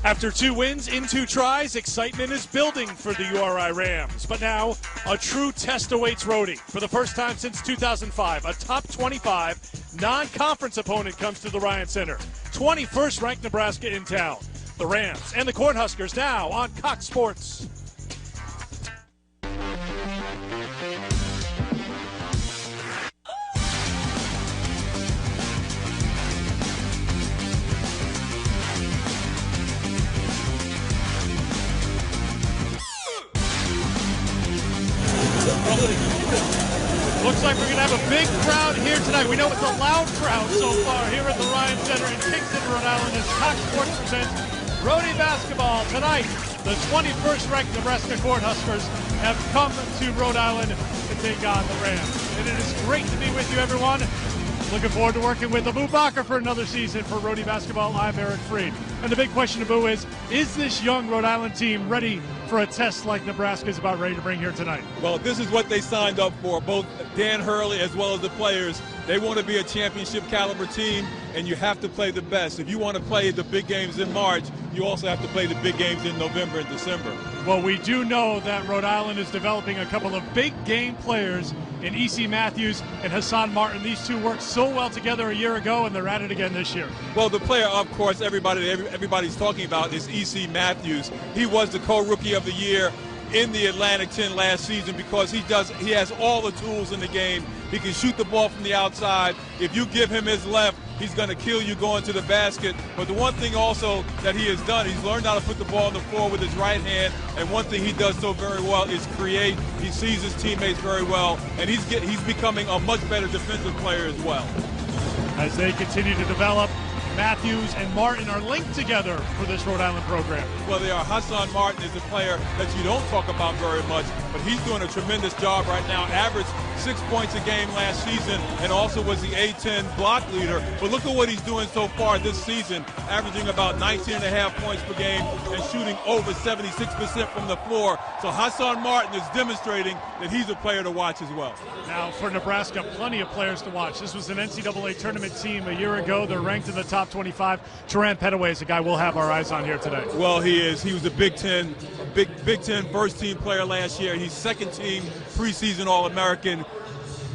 After 2 wins in 2 tries, excitement is building for the URI Rams. But now, a true test awaits Rhody. For the first time since 2005, a top 25 non-conference opponent comes to the Ryan Center. 21st ranked Nebraska in town. The Rams and the Cornhuskers now on Cox Sports. Looks like we're going to have a big crowd here tonight. We know it's a loud crowd so far here at the Ryan Center in Kingston, Rhode Island, as Cox Sports presents Rhody basketball tonight. The 21st ranked Nebraska Cornhuskers have come to Rhode Island to take on the Rams. And it is great to be with you, everyone. Looking forward to working with Abu Bakr for another season for Rhody basketball. I'm Eric Freed. And the big question, Abu, is this young Rhode Island team ready for a test like Nebraska's about ready to bring here tonight? Well, this is what they signed up for, both Dan Hurley as well as the players. They want to be a championship caliber team, and you have to play the best. If you want to play the big games in March, you also have to play the big games in November and December. Well, we do know that Rhode Island is developing a couple of big game players in E.C. Matthews and Hassan Martin. These two worked so well together a year ago, and they're at it again this year. Well, the player, of course, everybody's talking about is E.C. Matthews. He was the co-rookie of the year in the Atlantic 10 last season because he has all the tools in the game. He can shoot the ball from the outside. If you give him his left, he's going to kill you going to the basket. But the one thing also that he has done, he's learned how to put the ball on the floor with his right hand. And one thing he does so very well is create. He sees his teammates very well, and he's becoming a much better defensive player as well. As they continue to develop, Matthews and Martin are linked together for this Rhode Island program. Well, they are. Hassan Martin is a player that you don't talk about very much, but he's doing a tremendous job right now. Averaged 6 points a game last season and also was the A-10 block leader. But look at what he's doing so far this season, averaging about 19.5 points per game and shooting over 76% from the floor. So Hassan Martin is demonstrating that he's a player to watch as well. Now, for Nebraska, plenty of players to watch. This was an NCAA tournament team a year ago. They're ranked in the top 25. Teran Petaway is a guy we'll have our eyes on here today. Well, he is. He was a Big Ten first team player last year. He's second team preseason All-American.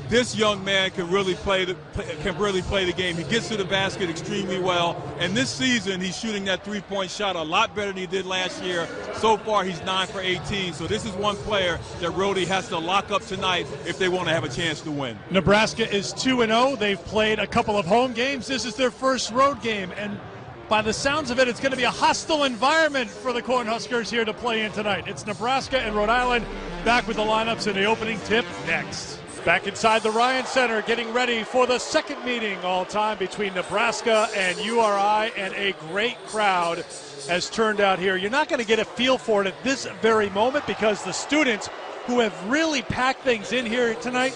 This young man can really play the game. He gets to the basket extremely well. And this season, he's shooting that three-point shot a lot better than he did last year. So far, he's 9 for 18. So this is one player that Rhody has to lock up tonight if they want to have a chance to win. Nebraska is 2-0. They've played a couple of home games. This is their first road game. And by the sounds of it, it's going to be a hostile environment for the Cornhuskers here to play in tonight. It's Nebraska and Rhode Island back with the lineups in the opening tip next. Back inside the Ryan Center, getting ready for the second meeting all time between Nebraska and URI, and a great crowd has turned out here. You're not going to get a feel for it at this very moment because the students who have really packed things in here tonight,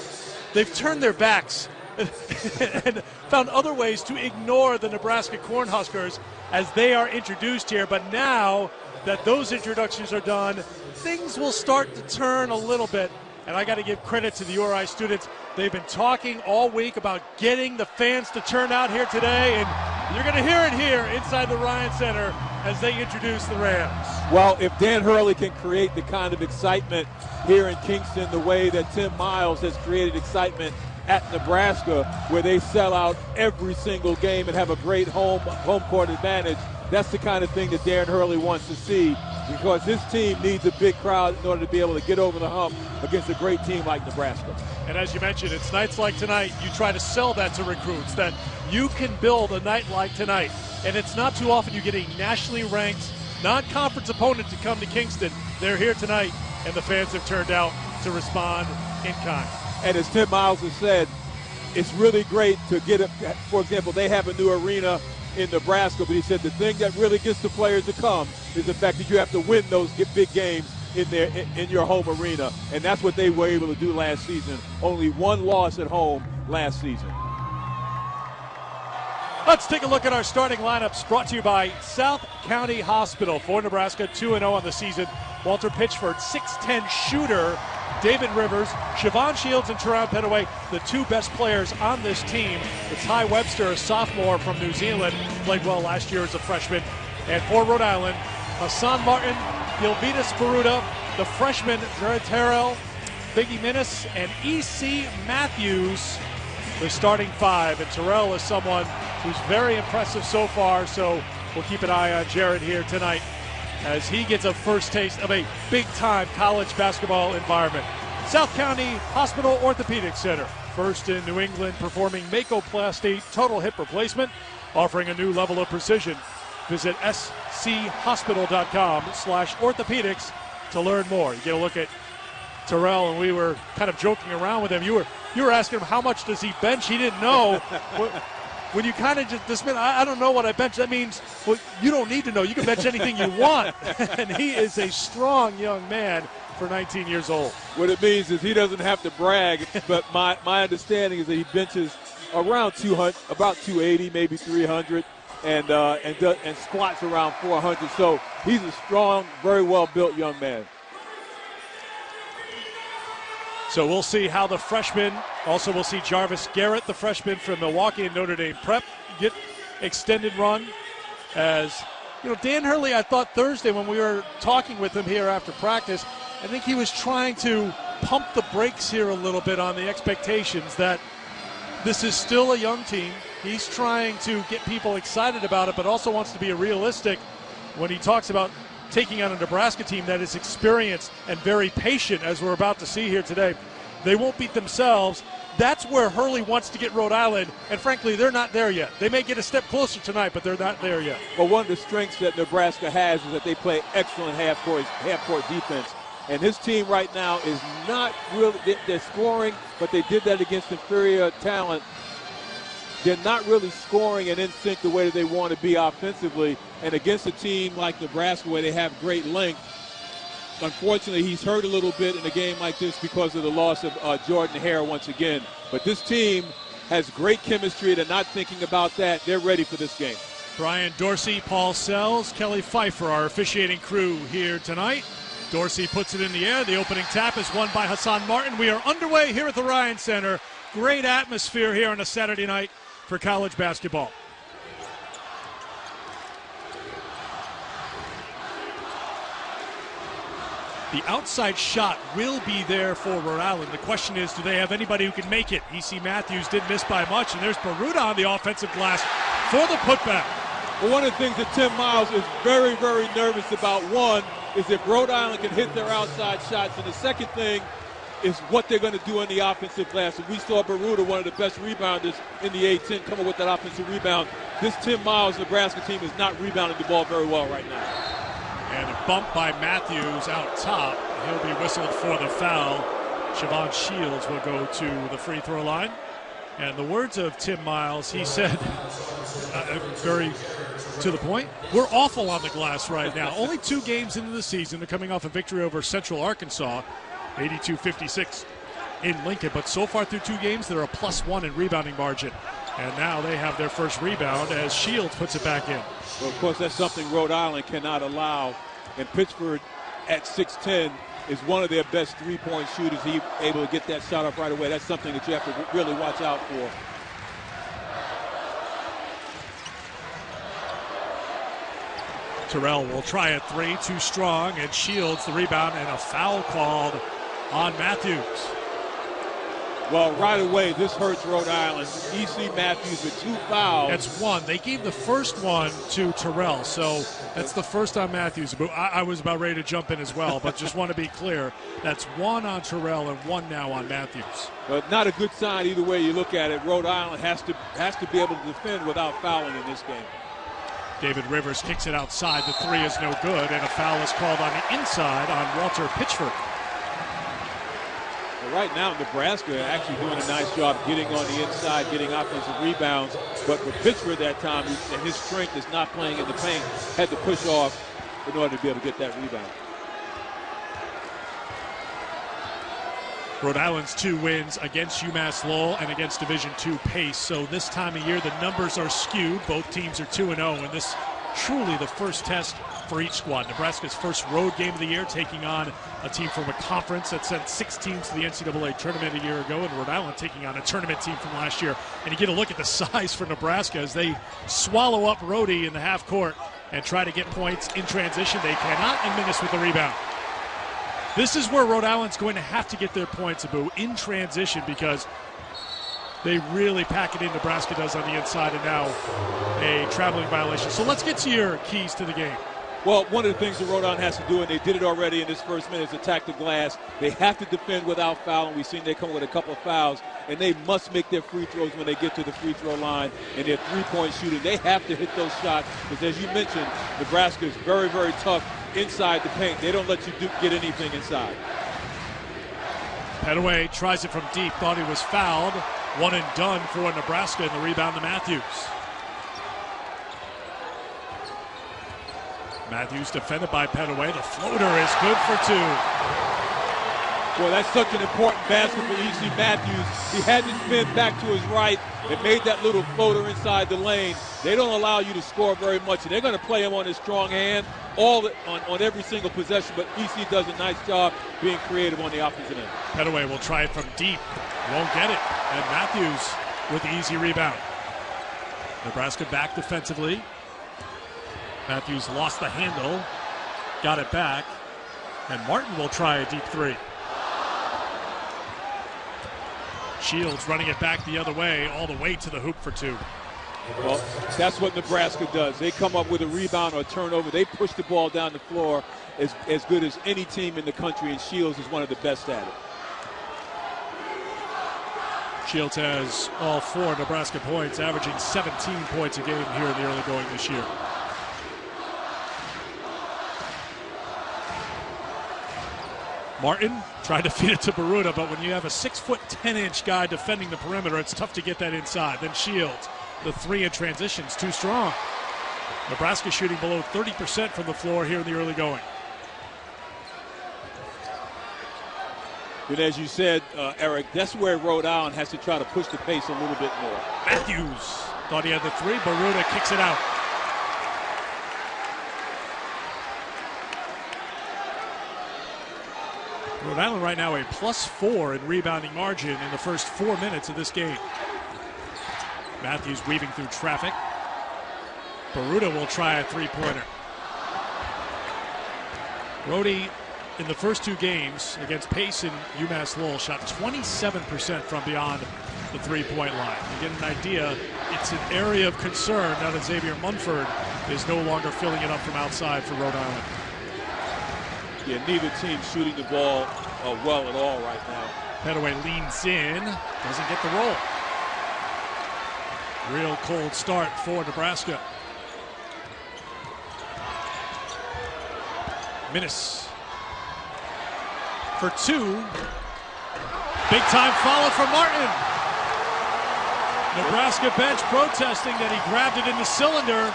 they've turned their backs and found other ways to ignore the Nebraska Cornhuskers as they are introduced here. But now that those introductions are done, things will start to turn a little bit. And I got to give credit to the URI students. They've been talking all week about getting the fans to turn out here today, and you're going to hear it here inside the Ryan Center as they introduce the Rams. Well, if Dan Hurley can create the kind of excitement here in Kingston the way that Tim Miles has created excitement at Nebraska, where they sell out every single game and have a great home court advantage, that's the kind of thing that Darren Hurley wants to see, because his team needs a big crowd in order to be able to get over the hump against a great team like Nebraska. And as you mentioned, it's nights like tonight, you try to sell that to recruits, that you can build a night like tonight. And it's not too often you get a nationally ranked non-conference opponent to come to Kingston. They're here tonight, and the fans have turned out to respond in kind. And as Tim Miles has said, it's really great to get it. For example, they have a new arena in Nebraska, but he said the thing that really gets the players to come is the fact that you have to win those big games in your home arena, and that's what they were able to do last season. Only one loss at home last season. Let's take a look at our starting lineups, brought to you by South County Hospital. For Nebraska, 2-0 on the season. Walter Pitchford, 6'10 shooter. David Rivers, Siobhan Shields, and Teran Petaway, the two best players on this team. It's Ty Webster, a sophomore from New Zealand, played well last year as a freshman. And for Rhode Island, Hassan Martin, Gilvitas Baruda, the freshman Jared Terrell, Biggie Minnis, and E.C. Matthews, the starting five. And Terrell is someone who's very impressive so far, so we'll keep an eye on Jared here tonight as he gets a first taste of a big-time college basketball environment. South County Hospital Orthopedic Center, first in New England, performing Makoplasty total hip replacement, offering a new level of precision. Visit schospital.com/orthopedics to learn more. You get a look at Terrell, and we were kind of joking around with him. You were asking him how much does he bench. He didn't know. When you kind of just dismiss, I don't know what I bench. That means, well, you don't need to know. You can bench anything you want. And he is a strong young man for 19 years old. What it means is he doesn't have to brag, but my understanding is that he benches around 200, about 280, maybe 300, and squats around 400. So he's a strong, very well-built young man. So we'll see how the freshman, also we'll see Jarvis Garrett, the freshman from Milwaukee and Notre Dame Prep, get extended run. As, Dan Hurley, I thought Thursday when we were talking with him here after practice, I think he was trying to pump the brakes here a little bit on the expectations that this is still a young team. He's trying to get people excited about it, but also wants to be realistic when he talks about taking on a Nebraska team that is experienced and very patient, as we're about to see here today. They won't beat themselves. That's where Hurley wants to get Rhode Island, and frankly, they're not there yet. They may get a step closer tonight, but they're not there yet. Well, one of the strengths that Nebraska has is that they play excellent half-court defense. And his team right now is not really – they're scoring, but they did that against inferior talent. They're not really scoring and in sync the way that they want to be offensively. And against a team like Nebraska where they have great length, unfortunately he's hurt a little bit in a game like this because of the loss of Jordan Hare once again. But this team has great chemistry. They're not thinking about that. They're ready for this game. Brian Dorsey, Paul Sells, Kelly Pfeiffer, our officiating crew here tonight. Dorsey puts it in the air. The opening tap is won by Hassan Martin. We are underway here at the Ryan Center. Great atmosphere here on a Saturday night for college basketball. The outside shot will be there for Rhode Island. The question is, do they have anybody who can make it? E.C. Matthews did miss by much, and there's Baruda on the offensive glass for the putback. Well, one of the things that Tim Miles is very, very nervous about, one, is if Rhode Island can hit their outside shots, and the second thing is what they're going to do on the offensive glass. And we saw Baruda, one of the best rebounders in the A-10, come up with that offensive rebound. This Tim Miles Nebraska team is not rebounding the ball very well right now. And a bump by Matthews out top. He'll be whistled for the foul. Siobhan Shields will go to the free throw line. And the words of Tim Miles, he said, very to the point, we're awful on the glass right now. Only 2 games into the season. They're coming off a victory over Central Arkansas, 82-56 in Lincoln. But so far through 2 games, they're a +1 in rebounding margin. And now they have their first rebound as Shields puts it back in. Well, of course, that's something Rhode Island cannot allow. And Pittsburgh at 6'10" is one of their best three-point shooters. He's able to get that shot up right away. That's something that you have to really watch out for. Terrell will try a 3, too strong, and Shields the rebound, and a foul called on Matthews. Well, right away, this hurts Rhode Island. E.C. Matthews with 2 fouls. That's 1. They gave the first one to Terrell, so that's the first on Matthews. I was about ready to jump in as well, but just want to be clear. That's 1 on Terrell and 1 now on Matthews. But not a good sign either way you look at it. Rhode Island has to be able to defend without fouling in this game. David Rivers kicks it outside. The 3 is no good, and a foul is called on the inside on Walter Pitchford. Right now, Nebraska actually doing a nice job getting on the inside, getting offensive rebounds. But for Pittsburgh that time, and his strength is not playing in the paint, had to push off in order to be able to get that rebound. Rhode Island's 2 wins against UMass Lowell and against Division II Pace. So this time of year, the numbers are skewed. Both teams are 2-0, and this truly the first test for each squad. Nebraska's first road game of the year, taking on a team from a conference that sent 6 teams to the NCAA tournament a year ago, and Rhode Island taking on a tournament team from last year. And you get a look at the size for Nebraska as they swallow up Rhody in the half court. and try to get points in transition. They cannot, and Minnis with the rebound. This is where Rhode Island's going to have to get their points, Abu, in transition, because they really pack it in. Nebraska does on the inside, and now a traveling violation. So let's get to your keys to the game. Well, one of the things that Rhode Island has to do, and they did it already in this first minute, is attack the glass. They have to defend without fouling. We've seen they come with a couple of fouls, and they must make their free throws when they get to the free throw line. And their three-point shooting, they have to hit those shots, because as you mentioned, Nebraska is very, very tough inside the paint. They don't let you get anything inside. Petaway tries it from deep, thought he was fouled. One and done for Nebraska, and the rebound to Matthews. Matthews defended by Petaway. The floater is good for two. Boy, that's such an important basket for E.C. Matthews. He had to spin back to his right and made that little floater inside the lane. They don't allow you to score very much, and they're going to play him on his strong hand on every single possession, but E.C. does a nice job being creative on the opposite end. Petaway will try it from deep. Won't get it. And Matthews with the easy rebound. Nebraska back defensively. Matthews lost the handle, got it back, and Martin will try a deep three. Shields running it back the other way, all the way to the hoop for two. Well, that's what Nebraska does. They come up with a rebound or a turnover. They push the ball down the floor as good as any team in the country, and Shields is one of the best at it. Shields has all 4 Nebraska points, averaging 17 points a game here in the early going this year. Martin tried to feed it to Baruta, but when you have a 6'10" guy defending the perimeter, it's tough to get that inside. Then Shields, the 3 in transitions, too strong. Nebraska shooting below 30% from the floor here in the early going. But as you said, Eric, that's where Rhode Island has to try to push the pace a little bit more. Matthews thought he had the 3. Baruta kicks it out. Rhode Island right now a +4 in rebounding margin in the first 4 minutes of this game. Matthews weaving through traffic. Baruta will try a three-pointer. Rhody in the first 2 games against Pace and UMass Lowell shot 27% from beyond the three-point line. To get an idea, it's an area of concern now that Xavier Munford is no longer filling it up from outside for Rhode Island. Yeah, neither team shooting the ball well at all right now. Petaway leans in, doesn't get the roll. Real cold start for Nebraska. Minnis for 2. Big time follow from Martin. Nebraska bench protesting that he grabbed it in the cylinder.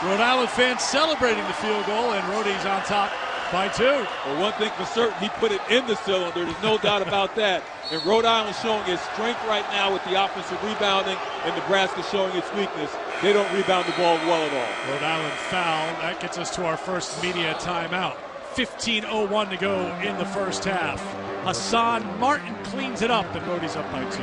Rhode Island fans celebrating the field goal, and Rhody's on top by 2. Well, one thing for certain, he put it in the cylinder. There's no doubt about that. And Rhode Island showing its strength right now with the offensive rebounding, and Nebraska showing its weakness. They don't rebound the ball well at all. Rhode Island foul. That gets us to our first media timeout. 15:01 to go in the first half. Hassan Martin cleans it up, and Rhody's up by 2.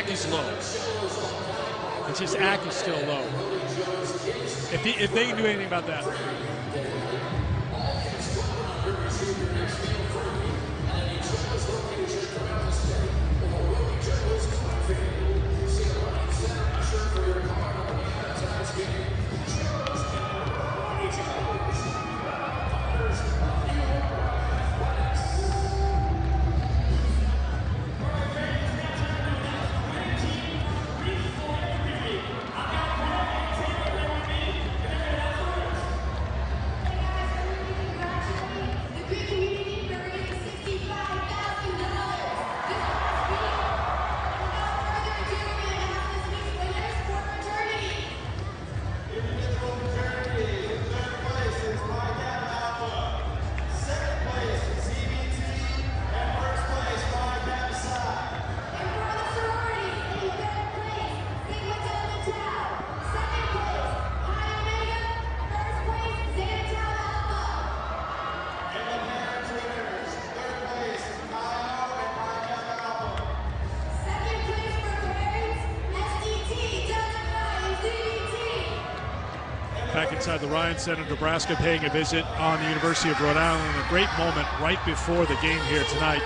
Is low. It's just Ack is still low. If they can do anything about that. inside the Ryan Center, Nebraska paying a visit on the University of Rhode Island. A great moment right before the game here tonight.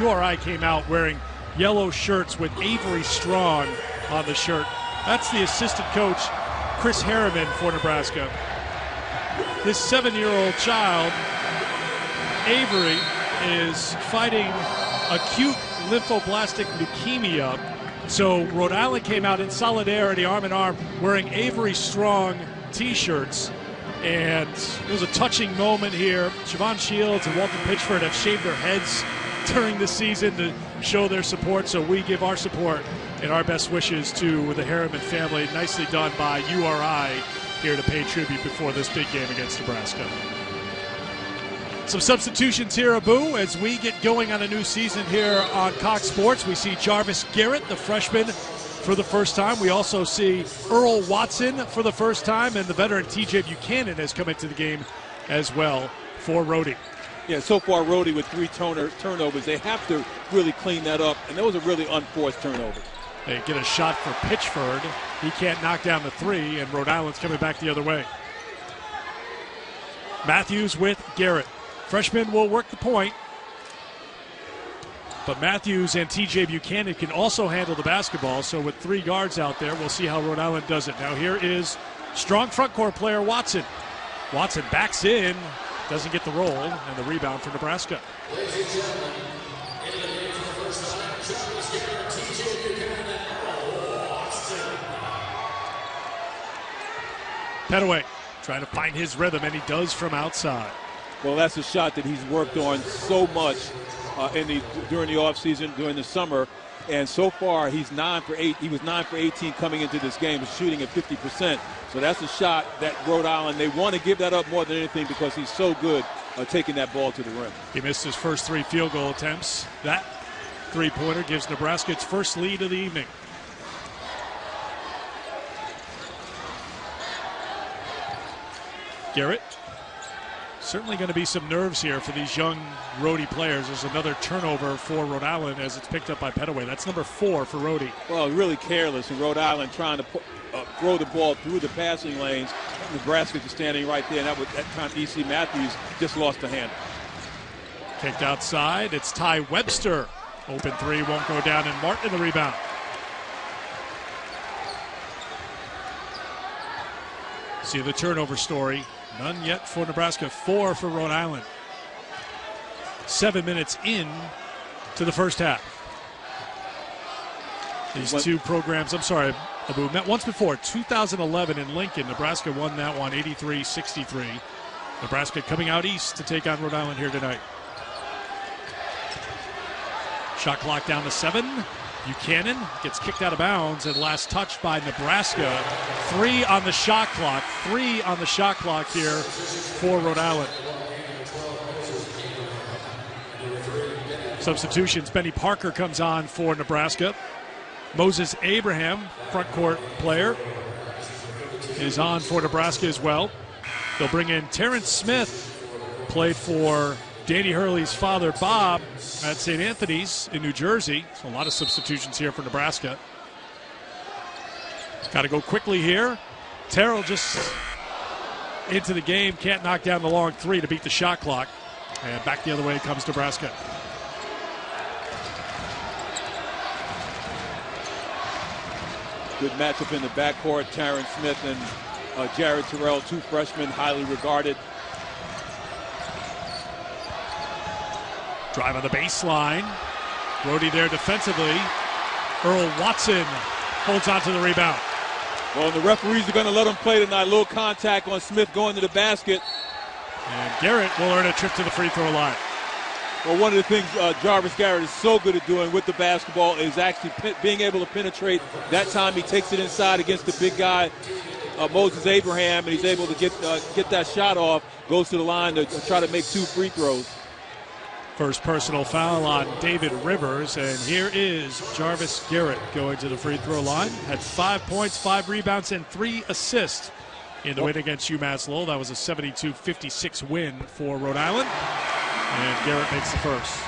URI came out wearing yellow shirts with Avery Strong on the shirt. That's the assistant coach, Chris Harriman, for Nebraska. This 7-year-old child, Avery, is fighting acute lymphoblastic leukemia. So Rhode Island came out in solidarity, arm in arm, wearing Avery Strong T-shirts. And it was a touching moment here. Siobhan Shields and Walton Pitchford have shaved their heads during the season to show their support. So we give our support and our best wishes to the Harriman family. Nicely done by URI here to pay tribute before this big game against Nebraska. Some substitutions here, Abu, as we get going on a new season here on Cox Sports. We see Jarvis Garrett, the freshman, for the first time. We also see Earl Watson for the first time, and the veteran TJ Buchanan has come into the game as well for Rhody. Yeah, so far Rhody with 3 turnovers. They have to really clean that up, and that was a really unforced turnover. They get a shot for Pitchford. He can't knock down the 3, and Rhode Island's coming back the other way. Matthews with Garrett. Freshman will work the point. But Matthews and TJ Buchanan can also handle the basketball. So with 3 guards out there, we'll see how Rhode Island does it. Now here is strong front court player Watson. Watson backs in, doesn't get the roll, and the rebound for Nebraska. Ladies and gentlemen, in the game for the first time, Jarvis Garrett, TJ Buchanan, and Watson. Petaway trying to find his rhythm, and he does from outside. Well, that's a shot that he's worked on so much during the offseason, during the summer. And so far, he's 9 for 8. He was 9 for 18 coming into this game, was shooting at 50%. So that's a shot that Rhode Island, they want to give that up more than anything because he's so good taking that ball to the rim. He missed his first 3 field goal attempts. That three-pointer gives Nebraska its first lead of the evening. Garrett. Certainly going to be some nerves here for these young Rhody players. There's another turnover for Rhode Island as it's picked up by Petaway. That's number 4 for Rhody. Well, really careless in Rhode Island trying to throw the ball through the passing lanes. Nebraska just standing right there, and that time E.C. Matthews just lost the handle. Kicked outside. It's Ty Webster. Open 3 won't go down, and Martin the rebound. See the turnover story. None yet for Nebraska, 4 for Rhode Island. 7 minutes in to the first half. These 2 programs, I'm sorry, Abu, met once before, 2011 in Lincoln. Nebraska won that one 83-63. Nebraska coming out east to take on Rhode Island here tonight. Shot clock down to 7. Buchanan gets kicked out of bounds and last touched by Nebraska. 3 on the shot clock. 3 on the shot clock here for Rhode Island. Substitutions. Benny Parker comes on for Nebraska. Moses Abraham, front court player, is on for Nebraska as well. They'll bring in Terrence Smith, played for Danny Hurley's father, Bob, at St. Anthony's in New Jersey. So a lot of substitutions here for Nebraska. Got to go quickly here. Terrell just into the game, can't knock down the long 3 to beat the shot clock. And back the other way comes Nebraska. Good matchup in the backcourt. Terrence Smith and Jared Terrell, 2 freshmen, highly regarded. Drive on the baseline. Rhody there defensively. Earl Watson holds on to the rebound. Well, the referees are going to let him play tonight. A little contact on Smith going to the basket. And Garrett will earn a trip to the free throw line. Well, one of the things Jarvis Garrett is so good at doing with the basketball is actually being able to penetrate. That time he takes it inside against the big guy, Moses Abraham, and he's able to get that shot off, goes to the line to try to make 2 free throws. First personal foul on David Rivers, and here is Jarvis Garrett going to the free throw line. Had 5 points, 5 rebounds, and 3 assists in the win against UMass Lowell. That was a 72-56 win for Rhode Island, and Garrett makes the first.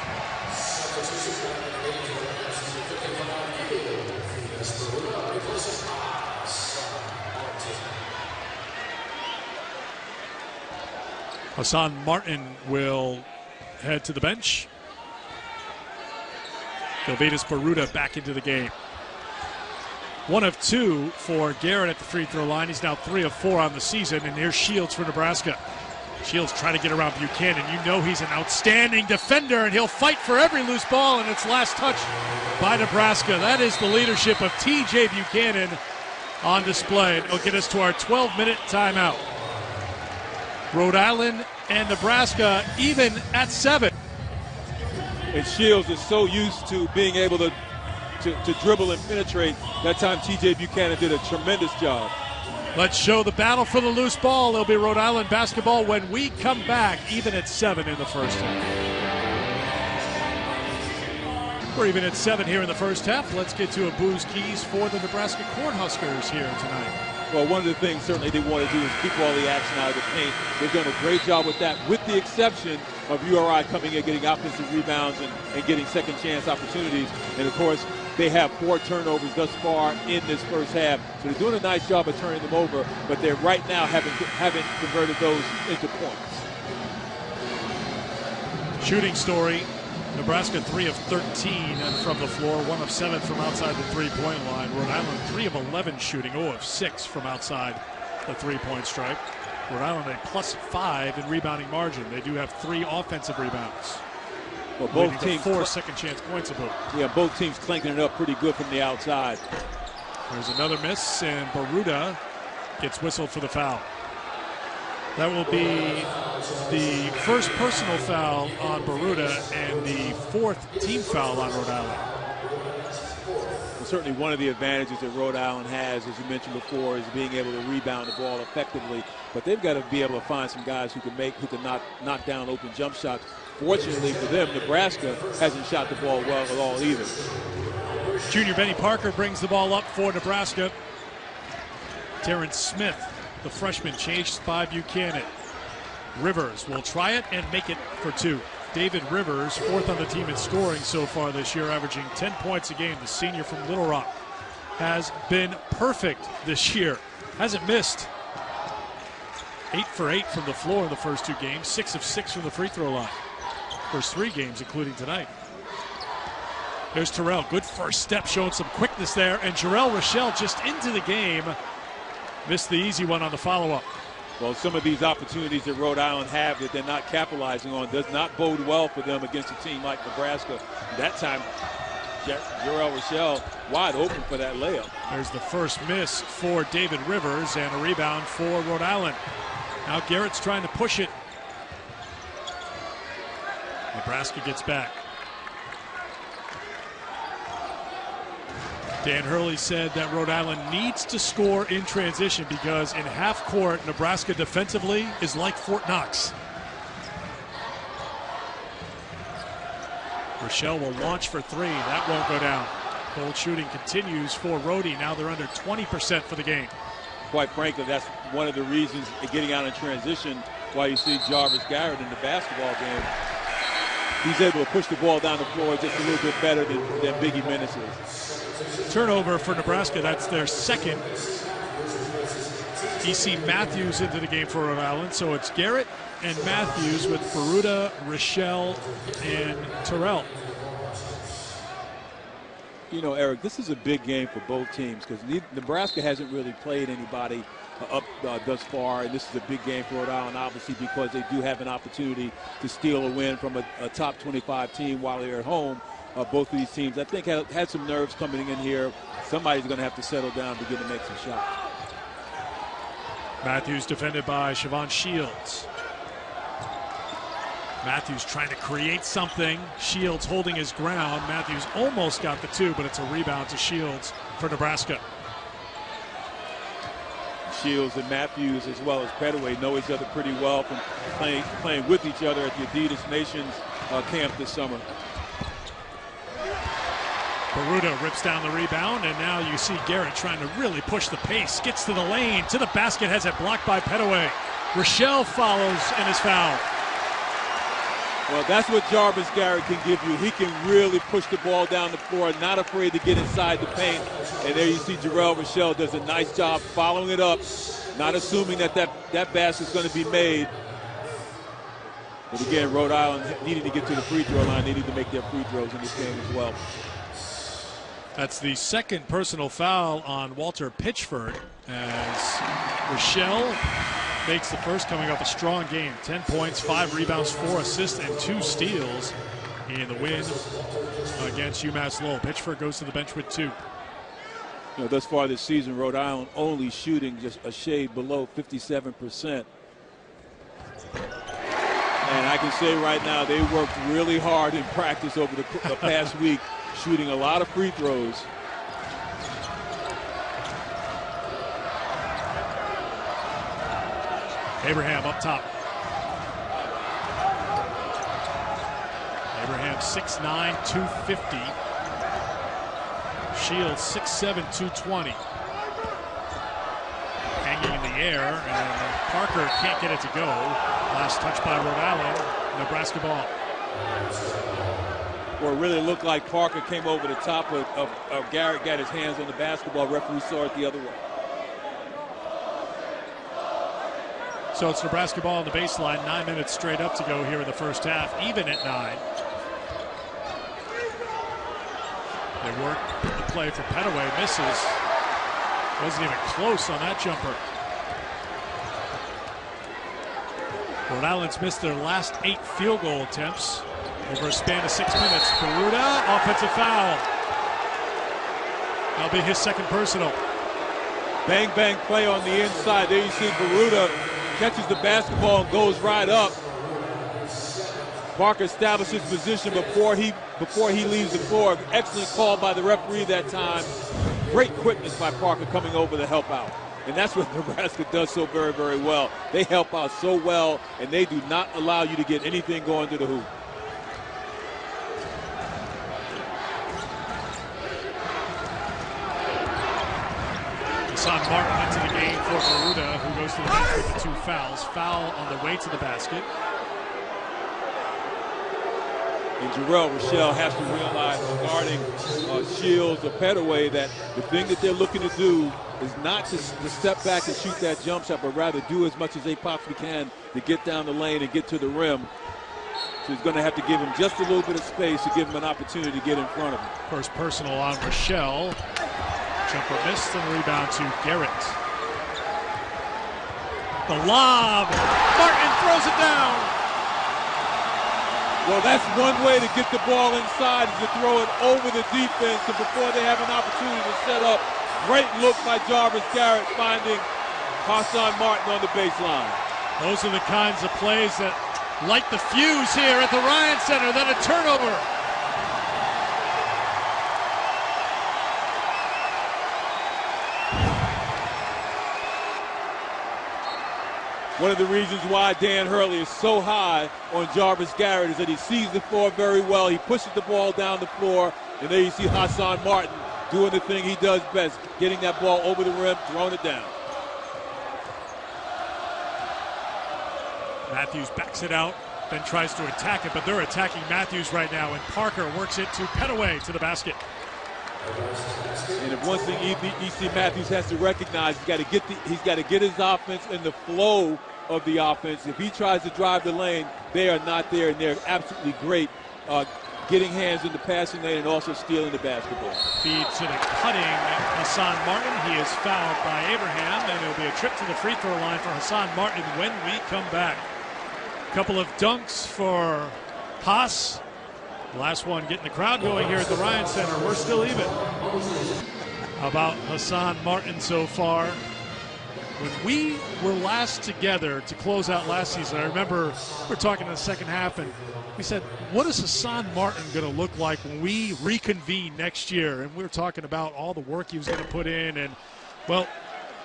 Hassan Martin will head to the bench. Gilvitas Baruda back into the game. 1 of 2 for Garrett at the free throw line. He's now 3 of 4 on the season, and here's Shields for Nebraska. Shields trying to get around Buchanan. You know he's an outstanding defender, and he'll fight for every loose ball, and it's last touch by Nebraska. That is the leadership of T.J. Buchanan on display. It'll get us to our 12-minute timeout. Rhode Island and Nebraska even at 7. And Shields is so used to being able to dribble and penetrate. That time T.J. Buchanan did a tremendous job. Let's show the battle for the loose ball. It'll be Rhode Island basketball when we come back, even at 7 in the first half. We're even at 7 here in the first half. Let's get to a Booze Keys for the Nebraska Cornhuskers here tonight. Well, one of the things certainly they want to do is keep all the action out of the paint. They've done a great job with that, with the exception of URI coming in, getting offensive rebounds and getting second chance opportunities. And, of course, they have 4 turnovers thus far in this first half. So they're doing a nice job of turning them over, but they right now haven't converted those into points. Shooting story. Nebraska 3 of 13 from the floor, 1 of 7 from outside the three-point line. Rhode Island 3 of 11 shooting, 0 of 6 from outside the three-point stripe. Rhode Island a +5 in rebounding margin. They do have 3 offensive rebounds. Well, both teams 4 second chance points about. Yeah, both teams clanking it up pretty good from the outside. There's another miss, and Baruda gets whistled for the foul. That will be the first personal foul on Baruda and the 4th team foul on Rhode Island. Well, certainly one of the advantages that Rhode Island has, as you mentioned before, is being able to rebound the ball effectively. But they've got to be able to find some guys who can knock down open jump shots. Fortunately for them, Nebraska hasn't shot the ball well at all either. Junior Benny Parker brings the ball up for Nebraska. Terrence Smith, the freshman, changed by Buchanan. Rivers will try it and make it for 2. David Rivers, 4th on the team in scoring so far this year, averaging 10 points a game. The senior from Little Rock has been perfect this year. Hasn't missed. 8 for 8 from the floor in the first 2 games. 6 of 6 from the free throw line. First 3 games, including tonight. There's Terrell. Good first step, showing some quickness there. And Jarrell Rochelle just into the game. Missed the easy one on the follow-up. Well, some of these opportunities that Rhode Island have that they're not capitalizing on does not bode well for them against a team like Nebraska. That time, Jarrell Rochelle wide open for that layup. There's the first miss for David Rivers and a rebound for Rhode Island. Now Garrett's trying to push it. Nebraska gets back. Dan Hurley said that Rhode Island needs to score in transition because in half court, Nebraska defensively is like Fort Knox. Rochelle will launch for 3. That won't go down. Cold shooting continues for Rhody. Now they're under 20% for the game. Quite frankly, that's one of the reasons getting out in transition why you see Jarvis Garrett in the basketball game. He's able to push the ball down the floor just a little bit better than Biggie Menace is. Turnover for Nebraska. That's their second. E.C. Matthews into the game for Rhode Island. So it's Garrett and Matthews with Baruda, Rochelle, and Terrell. You know, Eric, this is a big game for both teams because Nebraska hasn't really played anybody up thus far, and this is a big game for Rhode Island, obviously, because they do have an opportunity to steal a win from a top 25 team while they're at home. Both of these teams, I think, had some nerves coming in here. Somebody's going to have to settle down, begin to make some shots. Matthews defended by Siobhan Shields. Matthews trying to create something. Shields holding his ground. Matthews almost got the 2, but it's a rebound to Shields for Nebraska. Shields and Matthews, as well as Petaway, know each other pretty well from playing with each other at the Adidas Nations camp this summer. Baruda rips down the rebound, and now you see Garrett trying to really push the pace. Gets to the lane, to the basket, has it blocked by Petaway. Rochelle follows and is fouled. Well, that's what Jarvis Garrett can give you. He can really push the ball down the floor, not afraid to get inside the paint. And there you see Jarrell Rochelle does a nice job following it up, not assuming that basket's going to be made. But again, Rhode Island needing to get to the free throw line, needing to make their free throws in this game as well. That's the second personal foul on Walter Pitchford as Rochelle makes the first, coming off a strong game. 10 points, 5 rebounds, 4 assists, and 2 steals in the win against UMass Lowell. Pitchford goes to the bench with 2. You know, thus far this season, Rhode Island only shooting just a shade below 57%. And I can say right now they worked really hard in practice over the past week, shooting a lot of free throws. Abraham up top. Abraham 6'9", 250. Shields 6'7", 220. Hanging in the air, and Parker can't get it to go. Last touch by Rhode Island. Nebraska ball. Well, it really looked like Parker came over the top of Garrett, got his hands on the basketball. Referee saw it the other way. So it's Nebraska ball on the baseline. 9 minutes straight up to go here in the first half, even at 9. They work the play for Petaway, misses. Wasn't even close on that jumper. Rhode Island's missed their last 8 field goal attempts over a span of 6 minutes. Peruta, offensive foul. That'll be his second personal. Bang, bang play on the inside. There you see Peruta catches the basketball and goes right up. Parker establishes position before he leaves the floor. Excellent call by the referee that time. Great quickness by Parker coming over to help out. And that's what Nebraska does so very, very well. They help out so well, and they do not allow you to get anything going to the hoop. Hassan Martin into the game for Peruta, who goes to the bench with the 2 fouls. Foul on the way to the basket. And Jarrell Rochelle has to realize regarding Shields or Petaway that the thing that they're looking to do is not to step back and shoot that jump shot, but rather do as much as they possibly can to get down the lane and get to the rim. So he's going to have to give him just a little bit of space to give him an opportunity to get in front of him. First personal on Rochelle. Jumper missed and rebound to Garrett. The lob. Martin throws it down. Well, that's one way to get the ball inside is to throw it over the defense and before they have an opportunity to set up. Great look by Jarvis Garrett finding Hassan Martin on the baseline. Those are the kinds of plays that light the fuse here at the Ryan Center. Then a turnover. One of the reasons why Dan Hurley is so high on Jarvis Garrett is that he sees the floor very well. He pushes the ball down the floor, and there you see Hassan Martin doing the thing he does best, getting that ball over the rim, throwing it down. Matthews backs it out, then tries to attack it, but they're attacking Matthews right now, and Parker works it to Petaway to the basket. And if one thing E.C. Matthews has to recognize, he's got to get his offense in the flow of the offense. If he tries to drive the lane, they are not there, and they're absolutely great getting hands in the passing lane and also stealing the basketball. Feed to the cutting Hassan Martin. He is fouled by Abraham, and it'll be a trip to the free throw line for Hassan Martin when we come back. A couple of dunks for Haas. The last one getting the crowd going here at the Ryan Center. We're still even. About Hassan Martin so far. When we were last together to close out last season, I remember we were talking in the second half, and we said, what is Hassan Martin going to look like when we reconvene next year? And we were talking about all the work he was going to put in. And, well,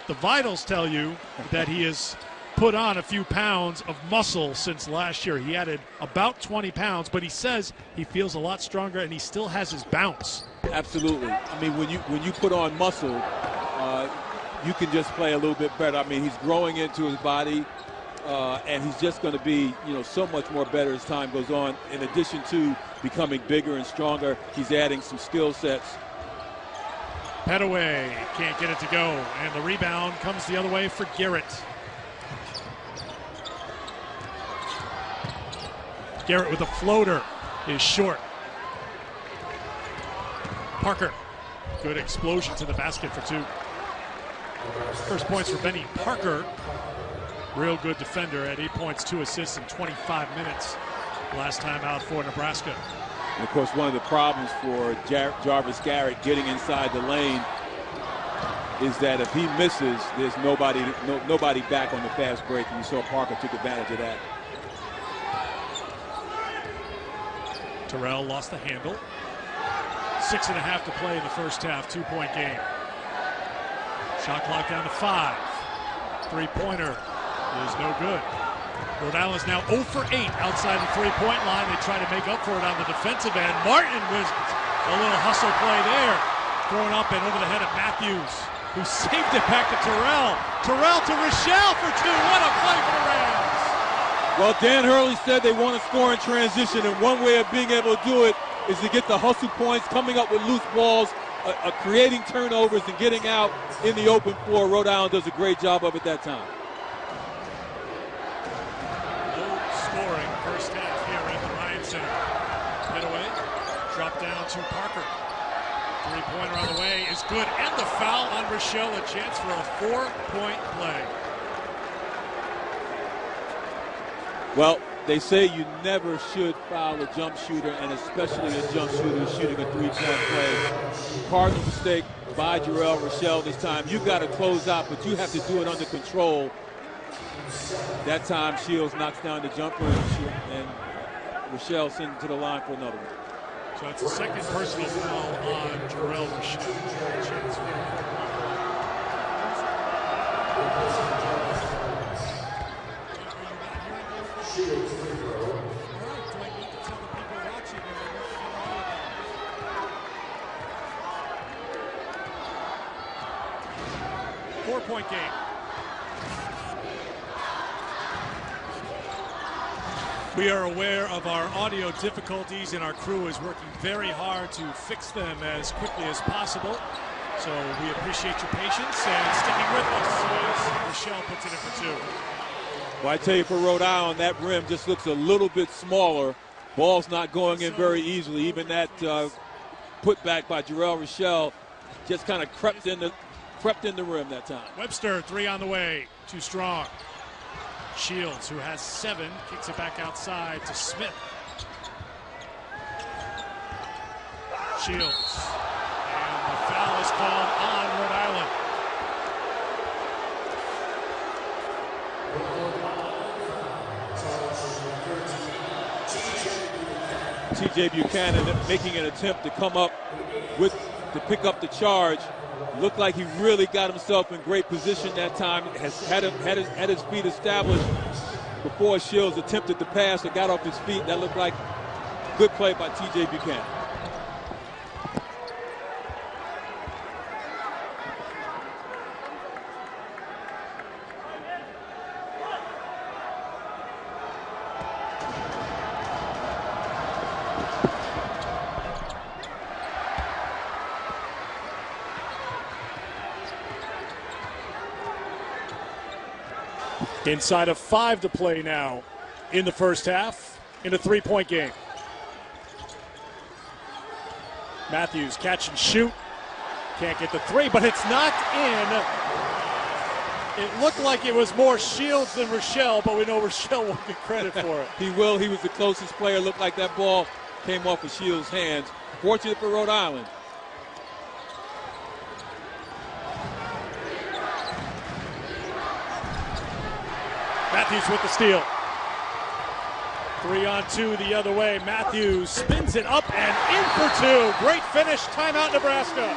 the vitals tell you that he has put on a few pounds of muscle since last year. He added about 20 pounds, but he says he feels a lot stronger and he still has his bounce. Absolutely. I mean, when you put on muscle, you can just play a little bit better. I mean, he's growing into his body, and he's just going to be, so much more better as time goes on. In addition to becoming bigger and stronger, he's adding some skill sets. Petaway can't get it to go, and the rebound comes the other way for Garrett. Garrett with a floater is short. Parker, good explosion to the basket for two. First points for Benny Parker. Real good defender at 8 points, 2 assists in 25 minutes. Last time out for Nebraska. And of course, one of the problems for Jarvis Garrett getting inside the lane is that if he misses, there's nobody back on the fast break, and you saw Parker took advantage of that. Terrell lost the handle. 6.5 to play in the first half, 2-point game. Shot clock down to 5. Three-pointer is no good. Rhode Island's now 0 for 8 outside the three-point line. They try to make up for it on the defensive end. Martin was a little hustle play there. Thrown up and over the head of Matthews, who saved it back to Terrell. Terrell to Rochelle for two. What a play for the Rams. Well, Dan Hurley said they want to score in transition, and one way of being able to do it is to get the hustle points, coming up with loose balls, creating turnovers, and getting out in the open floor. Rhode Island does a great job of it that time. Scoring first half here at the Ryan Center. Hit away, drop down to Parker. Three-pointer on the way is good, and the foul on Rochelle, a chance for a 4-point play. Well, they say you never should foul a jump shooter, and especially a jump shooter shooting a three-point play. Cardinal mistake by Jarrell Rochelle this time. You got to close out, but you have to do it under control. That time, Shields knocks down the jumper, and Rochelle sends it to the line for another one. So it's the second personal foul on Jarrell Rochelle. Four-point game. We are aware of our audio difficulties, and our crew is working very hard to fix them as quickly as possible. So we appreciate your patience and sticking with us as Rochelle puts it in for two. Well, I tell you, for Rhode Island, that rim just looks a little bit smaller. Ball's not going in very easily. Even that put back by Jarrell Rochelle just kind of crept in the rim that time. Webster, three on the way. Too strong. Shields, who has 7, kicks it back outside to Smith. Shields. And the foul is called on Rhode Island. T.J. Buchanan making an attempt to come up to pick up the charge. Looked like he really got himself in great position that time. Has had his feet established before Shields attempted the pass and got off his feet. That looked like good play by T.J. Buchanan. Inside of 5 to play now in the first half in a 3-point game. Matthews catch and shoot. Can't get the 3, but it's knocked in. It looked like it was more Shields than Rochelle, but we know Rochelle won't get credit for it. He will. He was the closest player. Looked like that ball came off of Shields' hands. Fortunate for Rhode Island. Matthews with the steal. 3-on-2 the other way. Matthews spins it up and in for 2. Great finish. Timeout, Nebraska.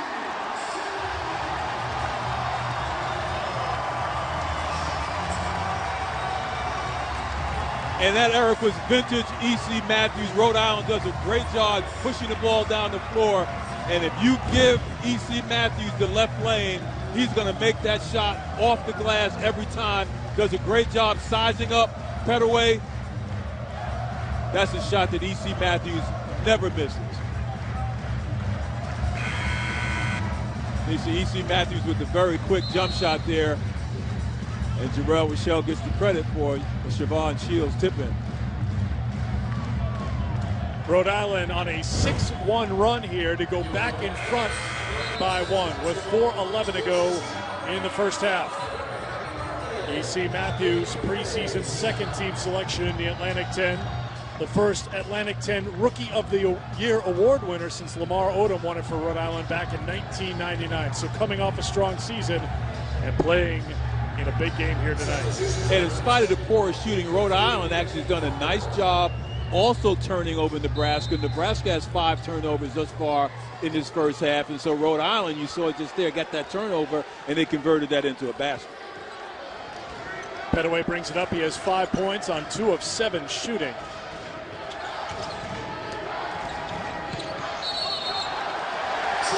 And that, Eric, was vintage E.C. Matthews. Rhode Island does a great job pushing the ball down the floor. And if you give E.C. Matthews the left lane, he's going to make that shot off the glass every time. Does a great job sizing up Petaway. That's a shot that E.C. Matthews never misses. You see E.C. Matthews with a very quick jump shot there. And Jarrell Rochelle gets the credit for Siobhan Shields tipping. Rhode Island on a 6-1 run here to go back in front by 1 with 4:11 to go in the first half. E.C. Matthews, preseason second-team selection in the Atlantic 10. The first Atlantic 10 Rookie of the Year award winner since Lamar Odom won it for Rhode Island back in 1999. So coming off a strong season and playing in a big game here tonight. And in spite of the poor shooting, Rhode Island actually has done a nice job also turning over Nebraska. Nebraska has 5 turnovers thus far in this first half. And so Rhode Island, you saw it just there, got that turnover, and they converted that into a basket. Pettaway brings it up. He has 5 points on 2 of 7 shooting.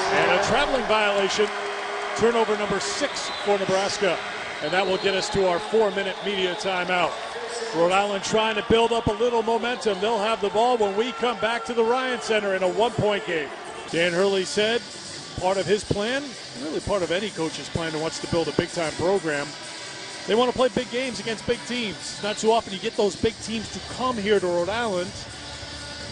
And a traveling violation. Turnover number 6 for Nebraska. And that will get us to our 4-minute media timeout. Rhode Island trying to build up a little momentum. They'll have the ball when we come back to the Ryan Center in a 1-point game. Dan Hurley said part of his plan, really part of any coach's plan who wants to build a big-time program, they want to play big games against big teams. Not too often you get those big teams to come here to Rhode Island.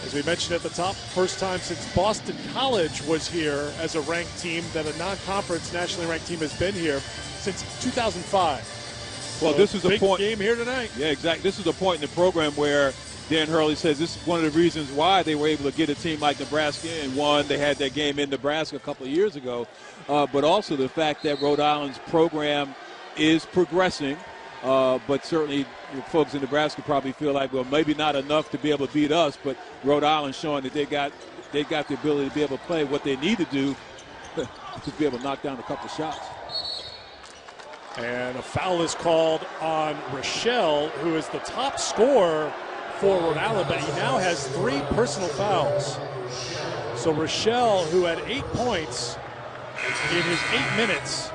As we mentioned at the top, first time since Boston College was here as a ranked team that a non-conference nationally ranked team has been here since 2005. Well, so this is a big point game here tonight. Yeah, exactly. This is a point in the program where Dan Hurley says this is one of the reasons why they were able to get a team like Nebraska and won. They had that game in Nebraska a couple of years ago, but also the fact that Rhode Island's program is progressing. But certainly folks in Nebraska probably feel like, well, maybe not enough to be able to beat us, but Rhode Island showing that they got the ability to be able to play what they need to do to be able to knock down a couple of shots. And a foul is called on Rochelle, who is the top scorer for Rhode Island, but he now has 3 personal fouls. So Rochelle, who had 8 points in his 8 minutes,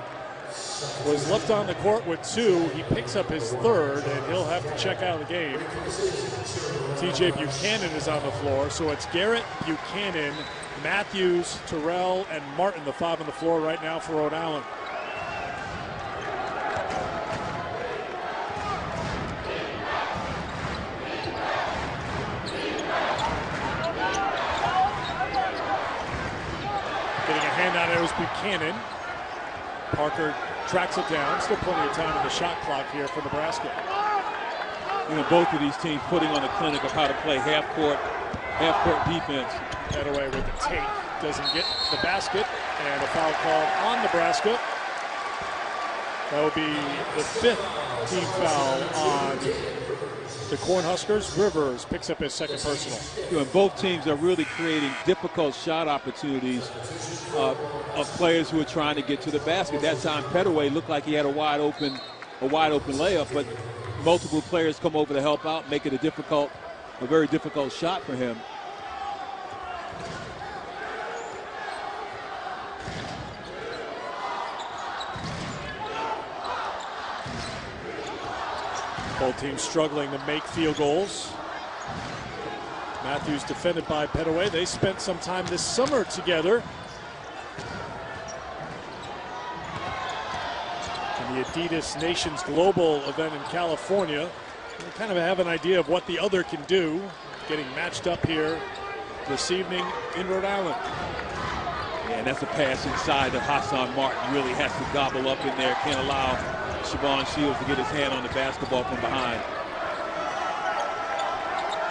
was left on the court with 2. He picks up his 3rd, and he'll have to check out of the game. TJ Buchanan is on the floor, so it's Garrett, Buchanan, Matthews, Terrell, and Martin, the 5 on the floor right now for Rhode Island. Getting a hand on it was Buchanan. Parker tracks it down. Still plenty of time in the shot clock here for Nebraska. You know, both of these teams putting on a clinic of how to play half-court defense. Pettaway with the take. Doesn't get the basket. And a foul called on Nebraska. That would be the 5th team foul on the Cornhuskers. Rivers picks up his 2nd personal. You know, both teams are really creating difficult shot opportunities of players who are trying to get to the basket. That time, Pettaway looked like he had a wide open layup, but multiple players come over to help out, make it a very difficult shot for him. Both teams struggling to make field goals. Matthews defended by Pettaway. They spent some time this summer together in the Adidas Nations Global event in California. We kind of have an idea of what the other can do, getting matched up here this evening in Rhode Island. Yeah, and that's a pass inside that Hassan Martin really has to gobble up in there. Can't allow Siobhan Shields to get his hand on the basketball from behind.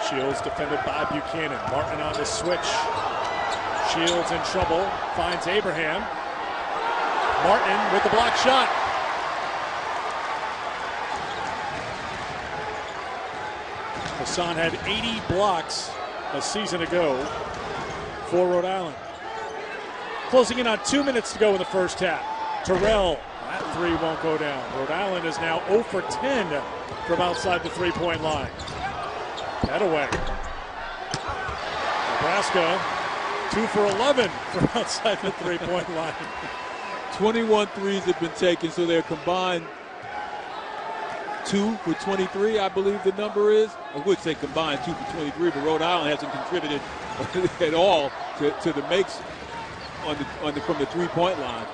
Shields defended by Buchanan. Martin on the switch. Shields in trouble. Finds Abraham. Martin with the block shot. Hassan had 80 blocks a season ago for Rhode Island. Closing in on 2 minutes to go in the first half. Terrell, that 3 won't go down. Rhode Island is now 0 for 10 from outside the 3-point line. Pettaway. Nebraska 2 for 11 from outside the 3-point line. 21 threes have been taken, so they're combined 2 for 23, I believe the number is. I would say combined 2 for 23, but Rhode Island hasn't contributed at all to the makes from the 3-point line.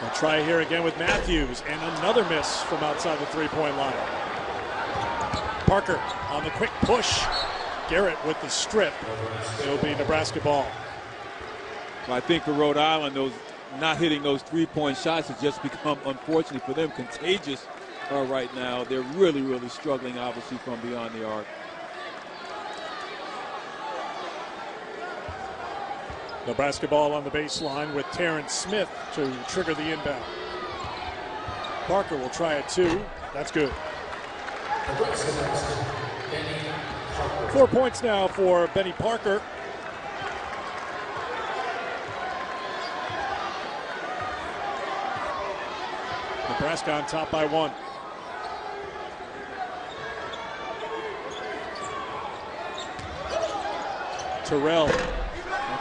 We'll try here again with Matthews, and another miss from outside the 3-point line. Parker on the quick push. Garrett with the strip. It'll be Nebraska ball. Well, I think for Rhode Island, those not hitting those three-point shots has just become, unfortunately for them, contagious right now. They're really, really struggling, obviously, from beyond the arc. Nebraska ball on the baseline with Terrence Smith to trigger the inbound. Parker will try it too. That's good. 4 points now for Benny Parker. Nebraska on top by 1. Terrell won't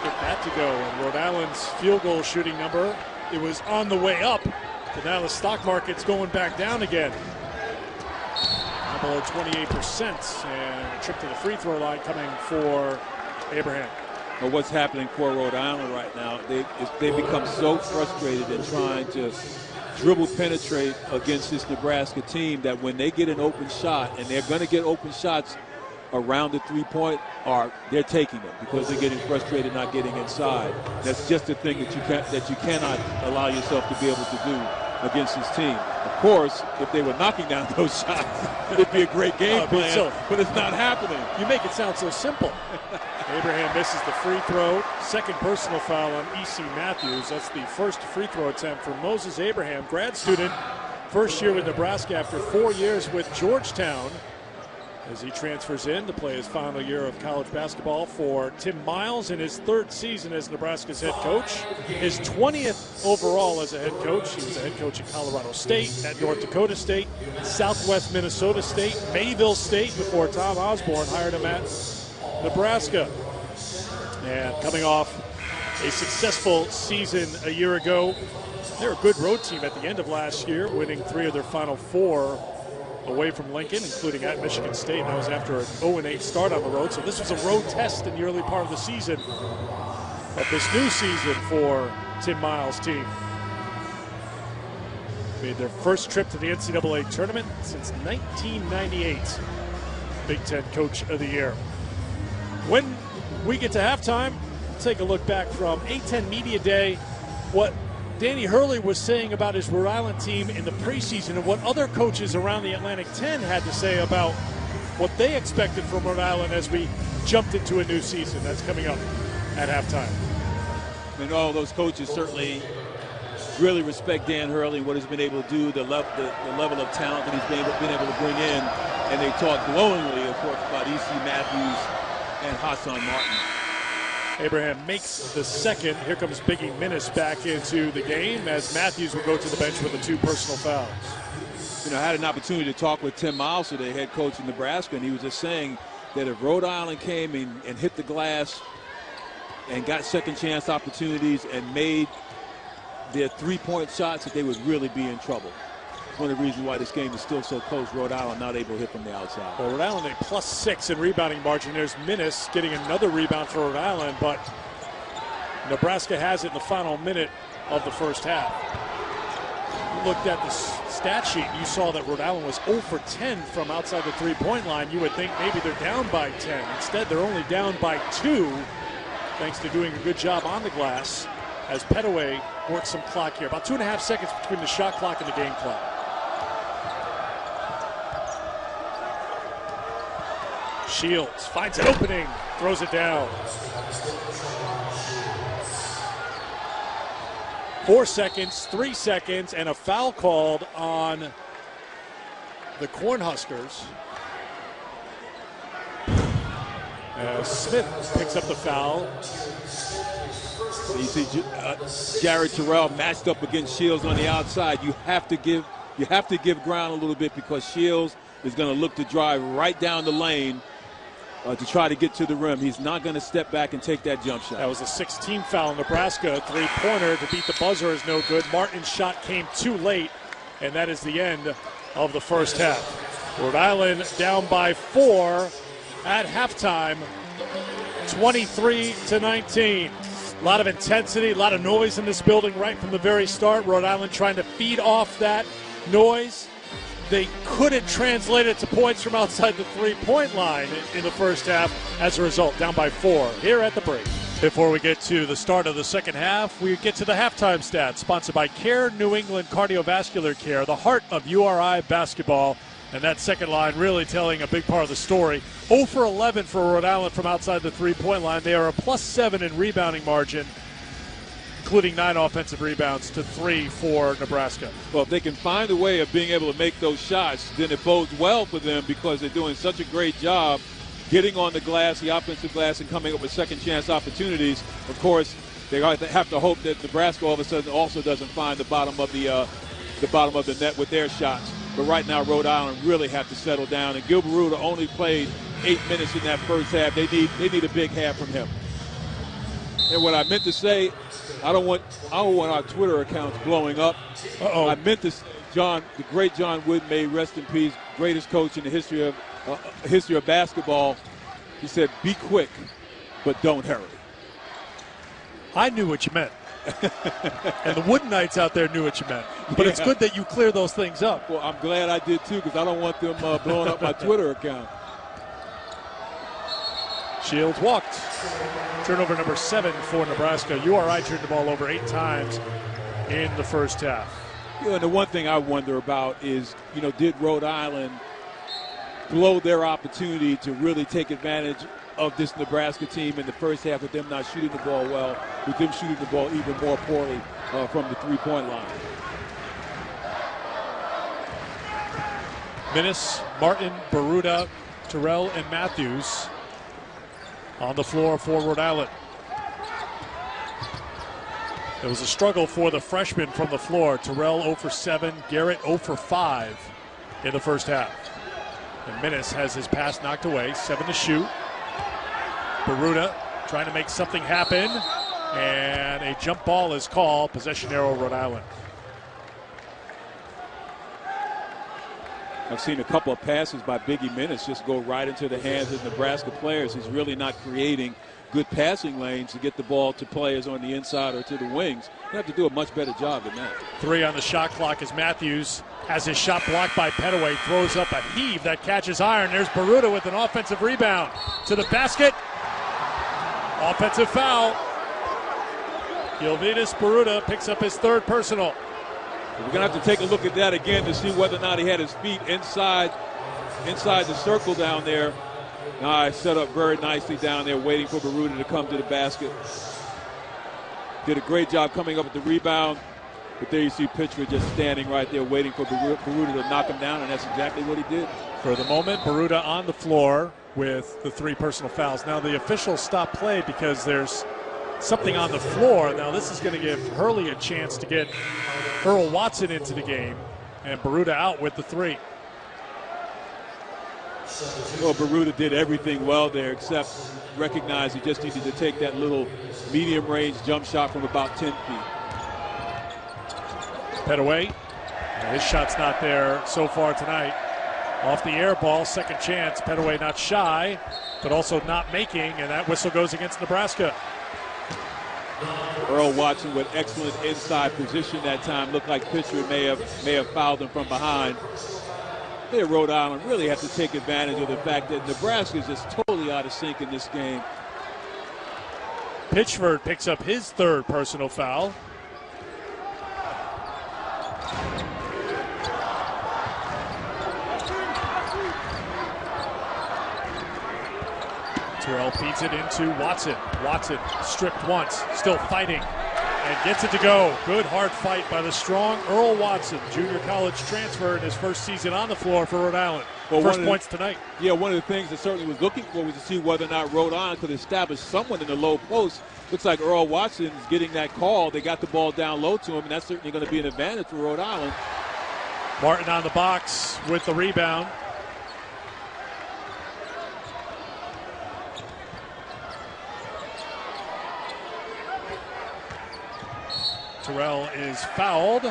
get that to go. And Rhode Island's field goal shooting number, it was on the way up, but now the stock market's going back down again. Now below 28%, and a trip to the free throw line coming for Abraham. Well, what's happening for Rhode Island right now, they become so frustrated in trying to dribble penetrate against this Nebraska team that when they get an open shot, and they're going to get open shots around the three-point arc, they're taking them because they're getting frustrated not getting inside. That's just a thing that you cannot allow yourself to be able to do against this team. Of course, if they were knocking down those shots, it'd be a great game plan, but it's not happening. You make it sound so simple. Abraham misses the free throw. Second personal foul on E.C. Matthews. That's the first free throw attempt for Moses Abraham, grad student, first year with Nebraska after 4 years with Georgetown, as he transfers in to play his final year of college basketball for Tim Miles in his 3rd season as Nebraska's head coach. His 20th overall as a head coach. He was a head coach at Colorado State, at North Dakota State, Southwest Minnesota State, Mayville State before Tom Osborne hired him at Nebraska. And coming off a successful season a year ago, they're a good road team at the end of last year, winning 3 of their final 4 away from Lincoln, including at Michigan State. That was after an 0-8 start on the road. So this was a road test in the early part of the season. But this new season for Tim Miles' team made their first trip to the NCAA tournament since 1998. Big Ten Coach of the Year. When we get to halftime, we'll take a look back from A10 Media Day, what Danny Hurley was saying about his Rhode Island team in the preseason and what other coaches around the Atlantic 10 had to say about what they expected from Rhode Island as we jumped into a new season. That's coming up at halftime. And all those coaches certainly really respect Dan Hurley and what he's been able to do, the level of talent that he's been able to bring in. And they talk glowingly, of course, about E.C. Matthews and Hassan Martin. Abraham makes the second. Here comes Biggie Minnis back into the game as Matthews will go to the bench with the 2 personal fouls. You know, I had an opportunity to talk with Tim Miles today, head coach in Nebraska, and he was just saying that if Rhode Island came and hit the glass and got second chance opportunities and made their 3-point shots, that they would really be in trouble. One of the reasons why this game is still so close. Rhode Island not able to hit from the outside. Well, Rhode Island a +6 in rebounding margin. There's Minnis getting another rebound for Rhode Island, but Nebraska has it in the final minute of the first half. You looked at the stat sheet, you saw that Rhode Island was 0 for 10 from outside the 3-point line. You would think maybe they're down by 10. Instead, they're only down by 2, thanks to doing a good job on the glass as Petaway works some clock here. About 2.5 seconds between the shot clock and the game clock. Shields finds an opening, throws it down. 4 seconds, 3 seconds, and a foul called on the Cornhuskers. Smith picks up the foul. So you see Jared Terrell matched up against Shields on the outside. You have to give ground a little bit because Shields is going to look to drive right down the lane to try to get to the rim. He's not going to step back and take that jump shot. That was a 16th foul in Nebraska. 3-pointer to beat the buzzer is no good. Martin's shot came too late, and that is the end of the first half. Rhode Island down by 4 at halftime, 23-19. A lot of intensity, a lot of noise in this building right from the very start. Rhode Island trying to feed off that noise. they couldn't translate it to points from outside the three-point line in the first half. As a result, down by 4 here at the break. Before we get to the start of the second half, we get to the halftime stats, sponsored by Care New England Cardiovascular Care, the heart of URI basketball. And that second line really telling a big part of the story. 0 for 11 for Rhode Island from outside the three-point line. They are a +7 in rebounding margin, including 9 offensive rebounds to 3 for Nebraska. Well, if they can find a way of being able to make those shots, then it bodes well for them because they're doing such a great job getting on the glass, the offensive glass, and coming up with second chance opportunities. Of course, they have to hope that Nebraska all of a sudden also doesn't find the bottom of the net with their shots. But right now, Rhode Island really have to settle down. And Gil Baruda only played 8 minutes in that first half. They need a big half from him. And what I meant to say, I don't want our Twitter accounts blowing up. I meant to say, the great John Wooden, may rest in peace, greatest coach in the history of basketball. He said, "Be quick, but don't hurry." I knew what you meant. And the Wooden Knights out there knew what you meant. But it's good that you clear those things up. Well, I'm glad I did too, because I don't want them blowing up my Twitter account. Shields walked. Turnover number 7 for Nebraska. URI turned the ball over 8 times in the first half. And the one thing I wonder about is, did Rhode Island blow their opportunity to really take advantage of this Nebraska team in the first half with them not shooting the ball well, with them shooting the ball even more poorly from the three-point line? Minnis, Martin, Baruda, Terrell, and Matthews on the floor for Rhode Island. It was a struggle for the freshman from the floor. Terrell 0 for 7, Garrett 0 for 5 in the first half. And Minnis has his pass knocked away, 7 to shoot. Baruda trying to make something happen, and a jump ball is called. Possession arrow, Rhode Island. I've seen a couple of passes by Biggie Minnis just go right into the hands of Nebraska players. He's really not creating good passing lanes to get the ball to players on the inside or to the wings. You have to do a much better job than that. 3 on the shot clock as Matthews has his shot blocked by Pettaway, throws up a heave that catches iron. There's Baruda with an offensive rebound to the basket. Offensive foul. Gilvitas Baruda picks up his 3rd personal. We're going to have to take a look at that again to see whether or not he had his feet inside the circle down there. I set up very nicely down there waiting for Baruda to come to the basket. Did a great job coming up with the rebound. But there you see Pitchford just standing right there waiting for Baruda to knock him down, and that's exactly what he did. For the moment, Baruda on the floor with the 3 personal fouls. Now the officials stop play because there's something on the floor. Now this is going to give Hurley a chance to get Earl Watson into the game, and Baruda out with the 3. Well, Baruda did everything well there except recognize he just needed to take that little medium-range jump shot from about 10 feet. Pettaway, his shot's not there so far tonight. Off the air ball, second chance. Pettaway not shy, but also not making, and that whistle goes against Nebraska. Earl Watson with excellent inside position that time. Looked like Pitchford may have fouled him from behind. There, Rhode Island really have to take advantage of the fact that Nebraska is just totally out of sync in this game. Pitchford picks up his 3rd personal foul. Terrell feeds it into Watson. Watson stripped once, still fighting, and gets it to go. Good hard fight by the strong Earl Watson, junior college transfer in his first season on the floor for Rhode Island. Well, first points tonight. Yeah, one of the things that certainly was looking for was to see whether or not Rhode Island could establish someone in the low post. Looks like Earl Watson is getting that call. They got the ball down low to him, and that's certainly going to be an advantage for Rhode Island. Martin on the box with the rebound. Terrell is fouled.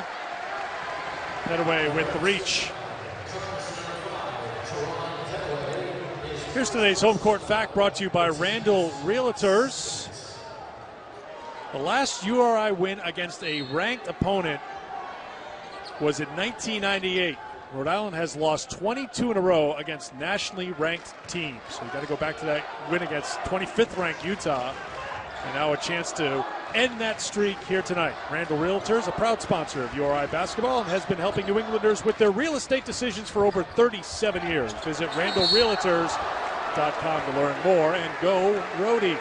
Pettaway with the reach. Here's today's home court fact brought to you by Randall Realtors. The last URI win against a ranked opponent was in 1998. Rhode Island has lost 22 in a row against nationally ranked teams. So you got to go back to that win against 25th ranked Utah. And now a chance to end that streak here tonight. Randall Realtors, a proud sponsor of URI basketball, and has been helping New Englanders with their real estate decisions for over 37 years. Visit randallrealtors.com to learn more, and go Rhody.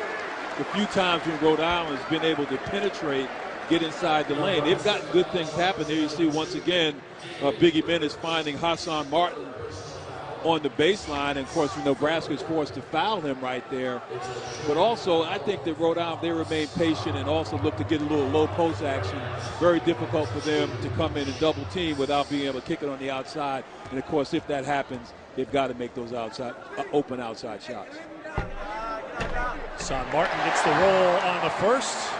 The few times when Rhode Island has been able to penetrate, get inside the lane, they've gotten good things happen. There you see once again Biggie Ben is finding Hassan Martin on the baseline, and of course Nebraska is forced to foul him right there. But also I think that Rhode Island, they remain patient and also look to get a little low post action. Very difficult for them to come in and double team without being able to kick it on the outside. And of course if that happens, they've got to make those outside open outside shots. Hassan Martin gets the roll on the first.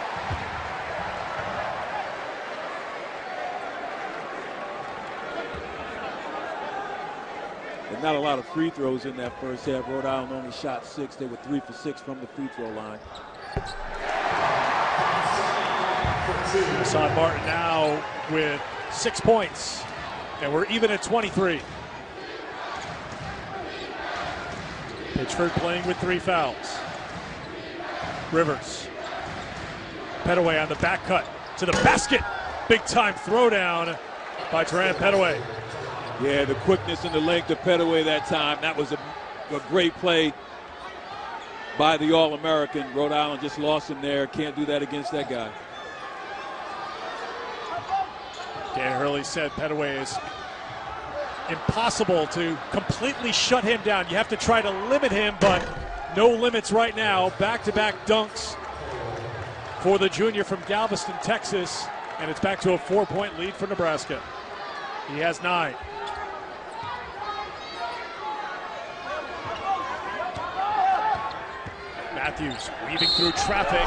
And not a lot of free throws in that first half. Rhode Island only shot 6. They were 3 for 6 from the free throw line. Hassan Martin now with 6 points. And we're even at 23. Pitchford playing with 3 fouls. Rivers. Pettaway on the back cut to the basket. Big time throwdown by Terran Pettaway. Yeah, the quickness and the length of Pettaway that time. That was a great play by the All-American. Rhode Island just lost him there. Can't do that against that guy. Dan Hurley said Pettaway is impossible to completely shut him down. You have to try to limit him, but no limits right now. Back-to-back dunks for the junior from Galveston, Texas, and it's back to a 4-point lead for Nebraska. He has 9. Matthews weaving through traffic,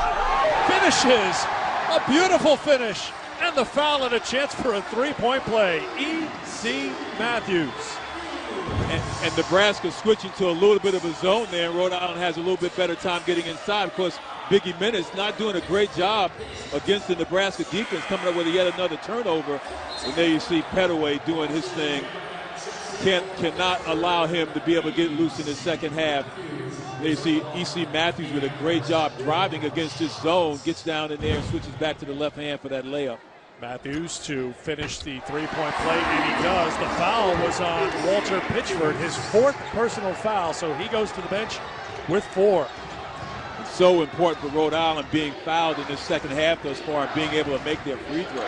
finishes, a beautiful finish, and the foul and a chance for a 3-point play. E.C. Matthews. And Nebraska switching to a little bit of a zone there, and Rhode Island has a little bit better time getting inside. Of course, Biggie Menace not doing a great job against the Nebraska defense, coming up with yet another turnover. And there you see Pettaway doing his thing. Cannot allow him to be able to get loose in the second half. There you see E.C. Matthews with a great job driving against his zone, gets down in there and switches back to the left hand for that layup. Matthews to finish the 3-point play, and he does. The foul was on Walter Pitchford, his 4th personal foul, so he goes to the bench with 4. It's so important for Rhode Island being fouled in the second half thus far and being able to make their free throws.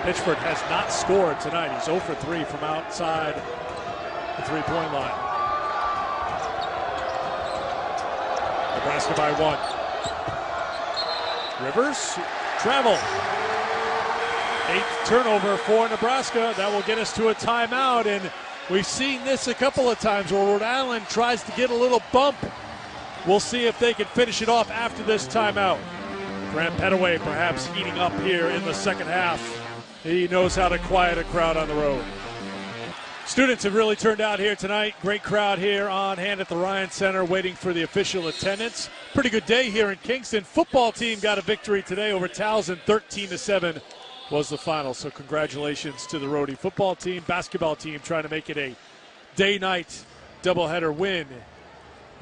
Pitchford has not scored tonight. He's 0 for 3 from outside the 3-point line. Nebraska by 1. Rivers, travel. 8th turnover for Nebraska. That will get us to a timeout, and we've seen this a couple of times where Rhode Island tries to get a little bump. We'll see if they can finish it off after this timeout. Grant Pettaway perhaps heating up here in the second half. He knows how to quiet a crowd on the road. Students have really turned out here tonight. Great crowd here on hand at the Ryan Center waiting for the official attendance. Pretty good day here in Kingston. Football team got a victory today over Towson. 13-7 was the final. So congratulations to the Rhody football team. Basketball team trying to make it a day-night doubleheader win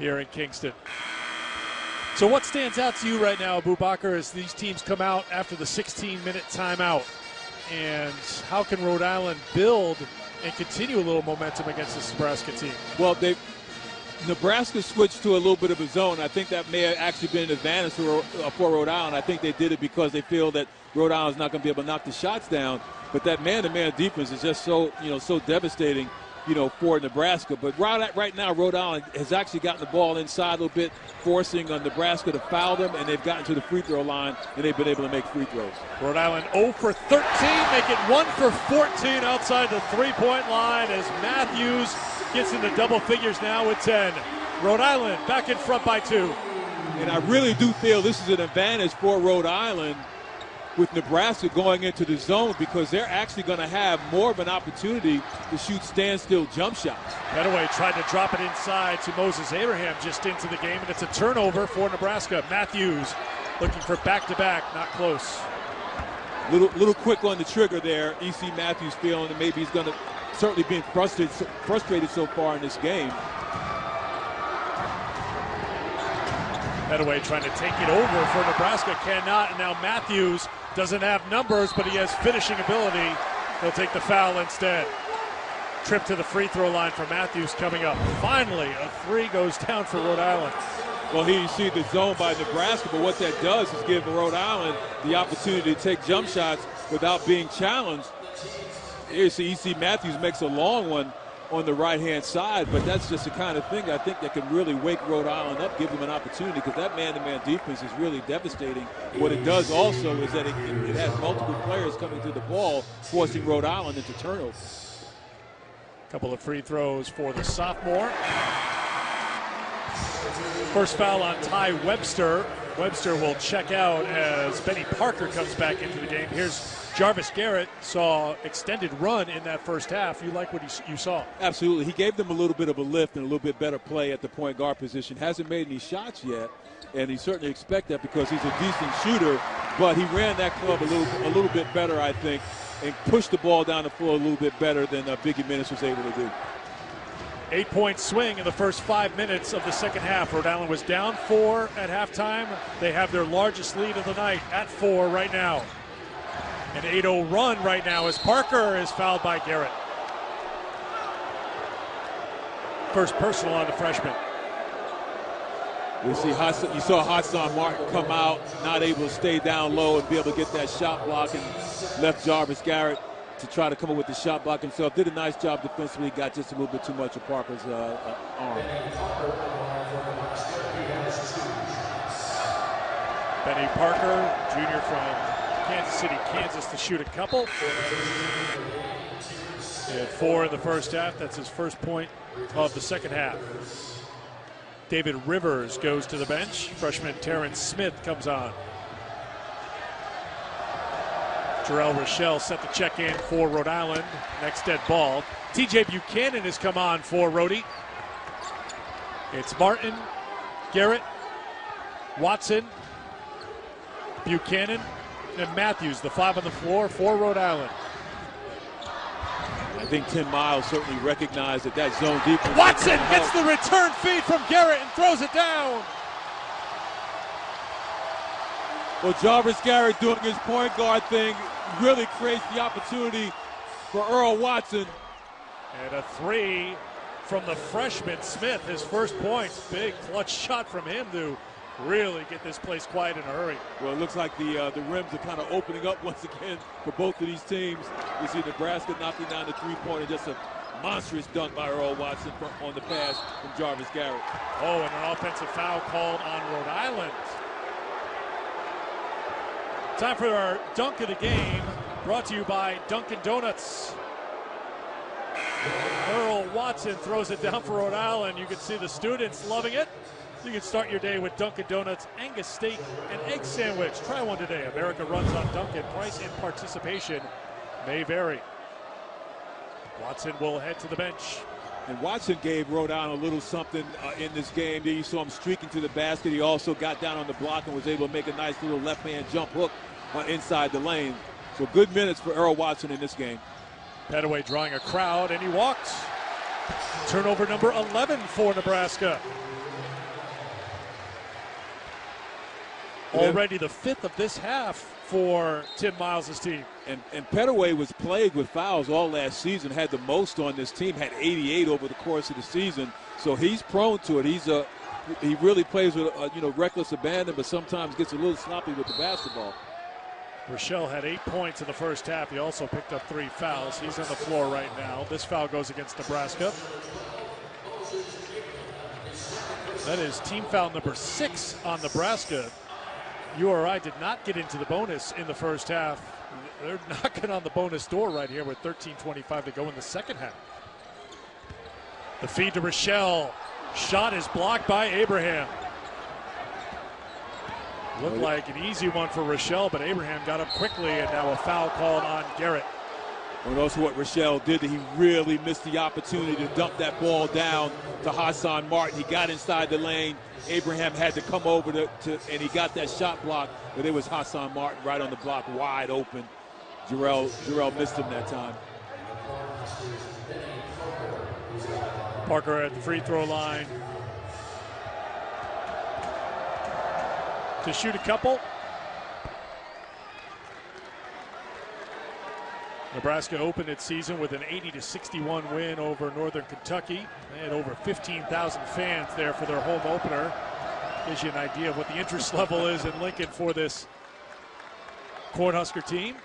here in Kingston. So what stands out to you right now, Abu Bakr, as these teams come out after the 16-minute timeout? And how can Rhode Island build and continue a little momentum against this Nebraska team? Well, Nebraska switched to a little bit of a zone. I think that may have actually been an advantage for Rhode Island. I think they did it because they feel that Rhode Island's not going to be able to knock the shots down. But that man-to-man defense is just so devastating, for Nebraska. But right now, Rhode Island has actually gotten the ball inside a little bit, forcing Nebraska to foul them, and they've gotten to the free throw line, and they've been able to make free throws. Rhode Island 0 for 13, make it 1 for 14 outside the 3-point line as Matthews gets into double figures now with 10. Rhode Island back in front by 2. And I really do feel this is an advantage for Rhode Island with Nebraska going into the zone, because they're actually going to have more of an opportunity to shoot standstill jump shots. Pettaway tried to drop it inside to Moses Abraham just into the game, and it's a turnover for Nebraska. Matthews looking for back-to-back, not close. Little quick on the trigger there. E.C. Matthews feeling that maybe he's going to certainly being frustrated so far in this game. Petaway trying to take it over for Nebraska, cannot. And now Matthews doesn't have numbers, but he has finishing ability. He'll take the foul instead. Trip to the free throw line for Matthews coming up. Finally, a three goes down for Rhode Island. Well, here you see the zone by Nebraska, but what that does is give Rhode Island the opportunity to take jump shots without being challenged. Here you see E.C. Matthews makes a long one on the right-hand side, but that's just the kind of thing I think that can really wake Rhode Island up, give them an opportunity, because that man-to-man defense is really devastating. What it does also is that it has multiple players coming to the ball, forcing Rhode Island into turnovers. Couple of free throws for the sophomore. First foul on Ty Webster. Webster will check out as Benny Parker comes back into the game. Here's Jarvis Garrett. Saw extended run in that first half. You like what you saw? Absolutely. He gave them a little bit of a lift and a little bit better play at the point guard position. Hasn't made any shots yet, and he certainly expect that because he's a decent shooter, but he ran that club a little bit better, I think, and pushed the ball down the floor a little bit better than Biggie Minnis was able to do. 8-point swing in the first 5 minutes of the second half. Rhode Island was down 4 at halftime. They have their largest lead of the night at 4 right now. An 8-0 run right now as Parker is fouled by Garrett. First personal on the freshman. We see you saw Hassan Martin come out, not able to stay down low and be able to get that shot block, and left Jarvis Garrett to try to come up with the shot block himself. Did a nice job defensively, got just a little bit too much of Parker's arm. Benny Parker, junior from Kansas City, Kansas, to shoot a couple. He had 4 in the first half. That's his first point of the second half. David Rivers goes to the bench. Freshman Terrence Smith comes on. Jarrell Rochelle set the check in for Rhode Island. Next dead ball. TJ Buchanan has come on for Rhody. It's Martin, Garrett, Watson, Buchanan, and Matthews, the 5 on the floor for Rhode Island. I think Tim Miles certainly recognized that zone defense. Watson gets the return feed from Garrett and throws it down. Well, Jarvis Garrett doing his point guard thing really creates the opportunity for Earl Watson. And a 3 from the freshman Smith, his first point. Big clutch shot from him to really get this place quiet in a hurry. Well, it looks like the rims are kind of opening up once again for both of these teams. You see Nebraska knocking down the three-pointer, just a monstrous dunk by Earl Watson on the pass from Jarvis Garrett. Oh, and an offensive foul called on Rhode Island. Time for our dunk of the game, brought to you by Dunkin' Donuts. Earl Watson throws it down for Rhode Island. You can see the students loving it. You can start your day with Dunkin' Donuts Angus steak and egg sandwich. Try one today. America runs on Dunkin'. Price and participation may vary. Watson will head to the bench. And Watson gave Rhode Island a little something in this game. There you saw him streaking to the basket. He also got down on the block and was able to make a nice little left-hand jump hook inside the lane. So good minutes for Earl Watson in this game. Petaway drawing a crowd, and he walks. Turnover number 11 for Nebraska. Already the 5th of this half for Tim Miles' team. And Petaway was plagued with fouls all last season, had the most on this team, had 88 over the course of the season. So he's prone to it. He really plays with reckless abandon, but sometimes gets a little sloppy with the basketball. Rochelle had 8 points in the first half. He also picked up 3 fouls. He's on the floor right now. This foul goes against Nebraska. That is team foul number 6 on Nebraska. URI did not get into the bonus in the first half. They're knocking on the bonus door right here with 13:25 to go in the second half. The feed to Rochelle. Shot is blocked by Abraham. Looked like an easy one for Rochelle, but Abraham got up quickly, and now a foul called on Garrett. And also what Rochelle did, he really missed the opportunity to dump that ball down to Hassan Martin. He got inside the lane. Abraham had to come over and he got that shot block, but it was Hassan Martin right on the block, wide open. Jarrell missed him that time. Parker at the free throw line to shoot a couple. Nebraska opened its season with an 80-61 win over Northern Kentucky. They had over 15,000 fans there for their home opener. Gives you an idea of what the interest level is in Lincoln for this Cornhusker team.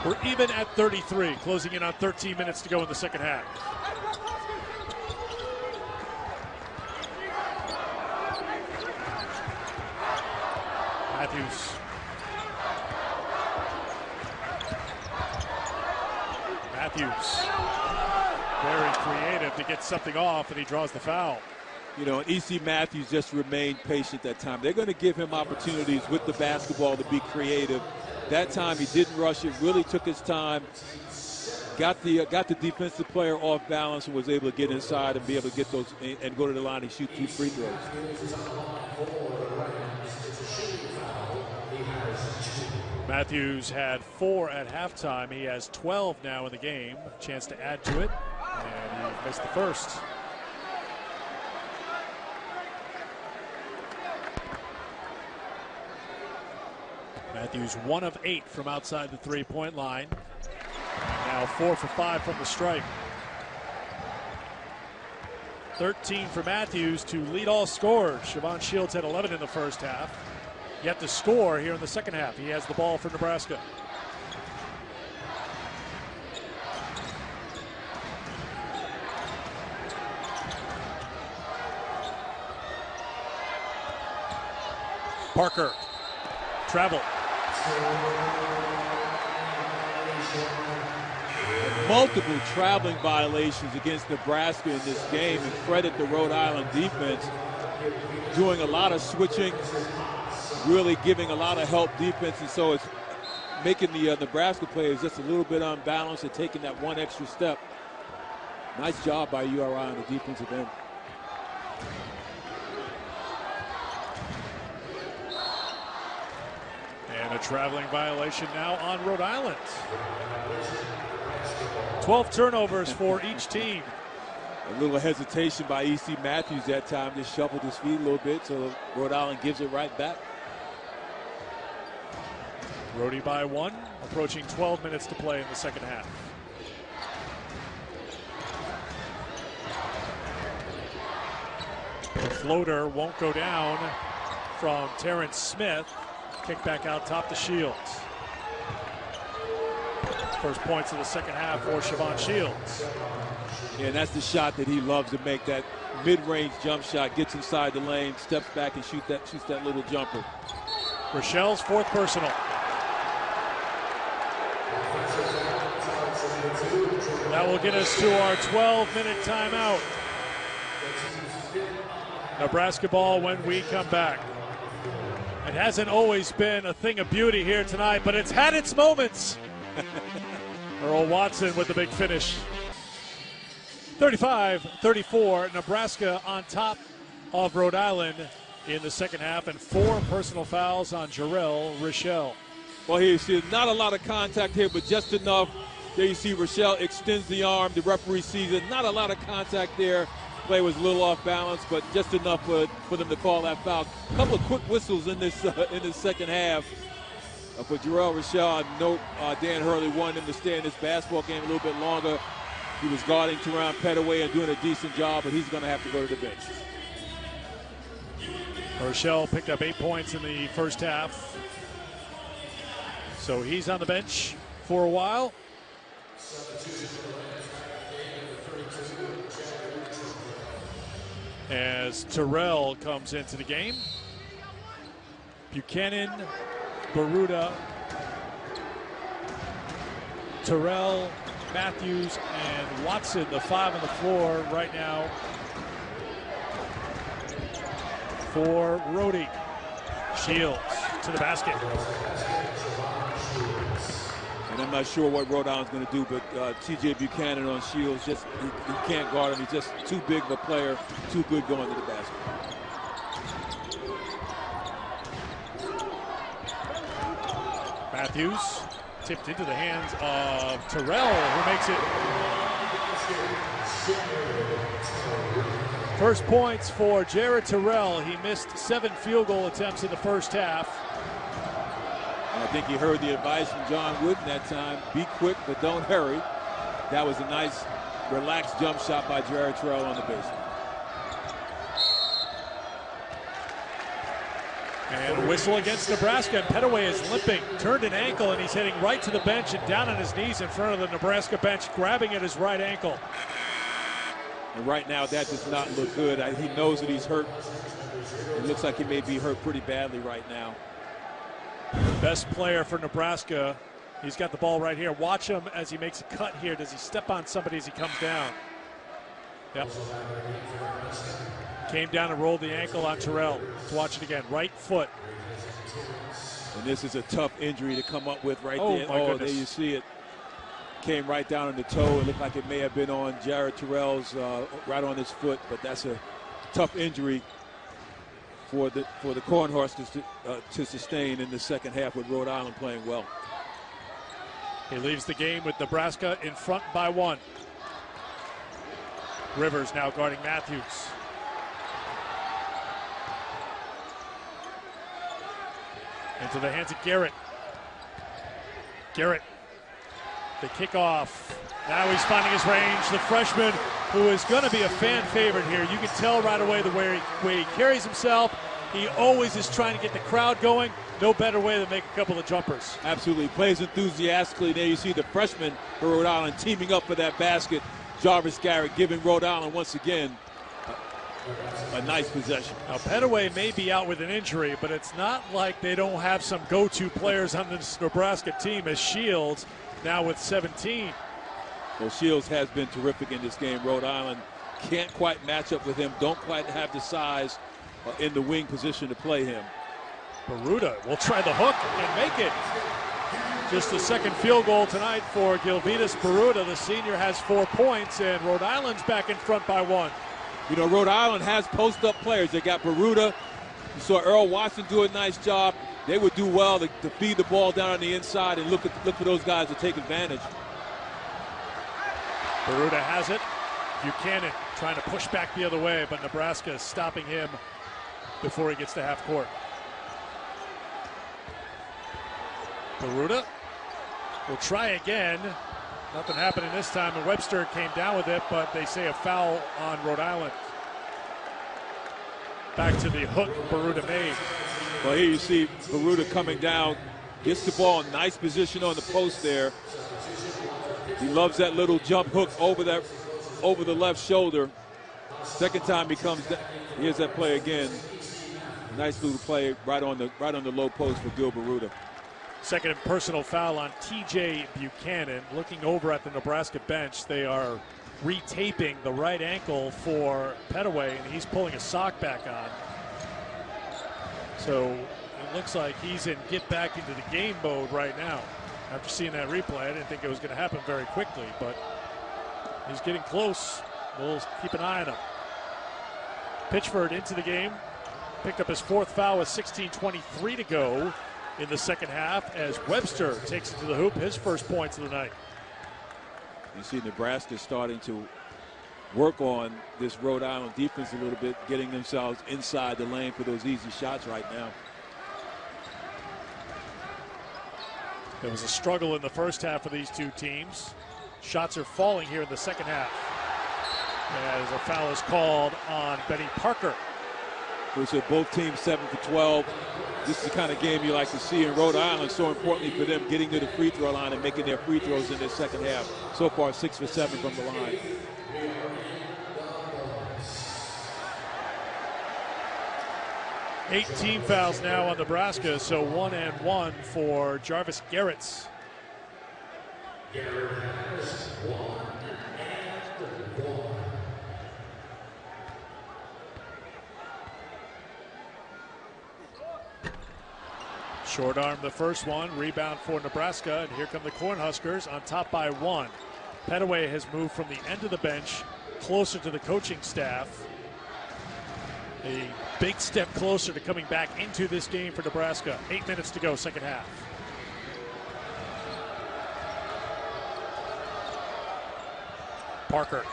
We're even at 33, closing in on 13 minutes to go in the second half. Matthews, very creative to get something off, and he draws the foul. You know, E.C. Matthews just remained patient that time. They're going to give him opportunities with the basketball to be creative. That time he didn't rush it, really took his time, got the defensive player off balance and was able to get inside and be able to get those and go to the line and shoot 2 free throws. Matthews had 4 at halftime. He has 12 now in the game. Chance to add to it, and he missed the first. Matthews 1 of 8 from outside the three-point line. Now 4 for 5 from the stripe. 13 for Matthews to lead all scorers. Siobhan Shields had 11 in the first half. Yet to score here in the second half. He has the ball for Nebraska. Parker, travel. Multiple traveling violations against Nebraska in this game, and credit the Rhode Island defense doing a lot of switching, really giving a lot of help defense, and so it's making the Nebraska players just a little bit unbalanced and taking that one extra step. Nice job by URI on the defensive end. And a traveling violation now on Rhode Island. 12 turnovers for each team. A little hesitation by E.C. Matthews that time, just shuffled his feet a little bit, so Rhode Island gives it right back. Rhody by 1, approaching 12 minutes to play in the second half. The floater won't go down from Terrence Smith. Kick back out top to Shields. First points of the second half for Siobhan Shields. Yeah, and that's the shot that he loves to make, that mid-range jump shot, gets inside the lane, steps back and shoots that little jumper. Rochelle's 4th personal. That will get us to our 12-minute timeout. Nebraska ball when we come back. It hasn't always been a thing of beauty here tonight, but it's had its moments. Earl Watson with the big finish. 35-34, Nebraska on top of Rhode Island in the second half, and 4 personal fouls on Jarrell Rochelle. Well, here you see not a lot of contact here, but just enough. There you see Rochelle extends the arm. The referee sees it. Not a lot of contact there. Play was a little off balance, but just enough for them to call that foul. A couple of quick whistles in this second half. For Jarrell Rochelle, I note Dan Hurley wanted him to stay in this basketball game a little bit longer. He was guarding Teron Pettaway and doing a decent job, but he's going to have to go to the bench. Rochelle picked up 8 points in the first half. So he's on the bench for a while. As Terrell comes into the game. Buchanan, Baruta, Terrell, Matthews, and Watson, the 5 on the floor right now for Rhody. Shields to the basket. And I'm not sure what Rhode Island's going to do, but T.J. Buchanan on Shields, just he can't guard him. He's just too big of a player, too good going to the basket. Matthews tipped into the hands of Terrell, who makes it. First points for Jared Terrell. He missed 7 field goal attempts in the first half. And I think he heard the advice from John Wooden that time. Be quick, but don't hurry. That was a nice, relaxed jump shot by Jared Terrell on the baseline. And a whistle against Nebraska. And Pettaway is limping, turned an ankle, and he's heading right to the bench and down on his knees in front of the Nebraska bench, grabbing at his right ankle. And right now, that does not look good. He knows that he's hurt. It looks like he may be hurt pretty badly right now. Best player for Nebraska. He's got the ball right here. Watch him as he makes a cut here. Does he step on somebody as he comes down? Yep. Came down and rolled the ankle on Terrell. Let's watch it again. Right foot. And this is a tough injury to come up with right there. My goodness. There you see it. Came right down on the toe. It looked like it may have been on Jared Terrell's, right on his foot, but that's a tough injury for the Cornhuskers to sustain in the second half with Rhode Island playing well. He leaves the game with Nebraska in front by 1. Rivers now guarding Matthews. Into the hands of Garrett. Garrett, the kickoff. Now he's finding his range. The freshman, who is going to be a fan favorite here. You can tell right away the way he carries himself. He always is trying to get the crowd going. No better way than make a couple of jumpers. Absolutely. Plays enthusiastically. There you see the freshman for Rhode Island teaming up for that basket. Jarvis Garrett giving Rhode Island once again a nice possession. Now, Pettaway may be out with an injury, but it's not like they don't have some go-to players on this Nebraska team, as Shields now with 17. Well, Shields has been terrific in this game. Rhode Island can't quite match up with him, don't quite have the size in the wing position to play him. Baruta will try the hook and make it. Just the second field goal tonight for Gilvitas Baruta. The senior has 4 points, and Rhode Island's back in front by 1. You know, Rhode Island has post-up players. They got Baruta. You saw Earl Watson do a nice job. They would do well to feed the ball down on the inside and look for those guys to take advantage. Baruta has it. Buchanan trying to push back the other way, but Nebraska is stopping him before he gets to half court. Baruta will try again. Nothing happening this time, and Webster came down with it, but they say a foul on Rhode Island. Back to the hook Baruta made. Well, here you see Baruta coming down, gets the ball in nice position on the post there. He loves that little jump hook over the left shoulder. Second time he comes down. Here's that play again. Nice little play right on the low post for Gil Baruta. Second and personal foul on T.J. Buchanan. Looking over at the Nebraska bench, they are retaping the right ankle for Pettaway, and he's pulling a sock back on. So it looks like he's in get back into the game mode right now. After seeing that replay, I didn't think it was going to happen very quickly, but he's getting close. We'll keep an eye on him. Pitchford into the game. Picked up his 4th foul with 16:23 to go in the second half as Webster takes it to the hoop, his first points of the night. You see Nebraska starting to work on this Rhode Island defense a little bit, getting themselves inside the lane for those easy shots right now. There was a struggle in the first half for these two teams. Shots are falling here in the second half as a foul is called on Benny Parker. We said both teams 7 for 12. This is the kind of game you like to see in Rhode Island. So importantly for them getting to the free throw line and making their free throws in their second half. So far 6 for 7 from the line. Eight team fouls now on Nebraska, so 1 and 1 for Jarvis Garrett's. Garrett has 1 and 1. Short arm the first one, rebound for Nebraska, and here come the Cornhuskers on top by 1. Pettaway has moved from the end of the bench closer to the coaching staff. A big step closer to coming back into this game for Nebraska. 8 minutes to go, second half. Parker.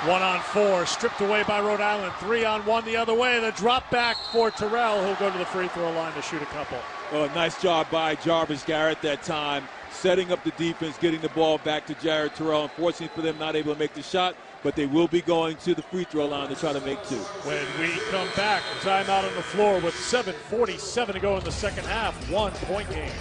1-on-4, stripped away by Rhode Island. 3-on-1 the other way. The drop back for Terrell, who'll go to the free throw line to shoot a couple. Oh, nice job by Jarvis Garrett that time, setting up the defense, getting the ball back to Jared Terrell. Unfortunately for them, not able to make the shot, but they will be going to the free throw line to try to make two. When we come back, timeout on the floor with 7:47 to go in the second half. 1-point game.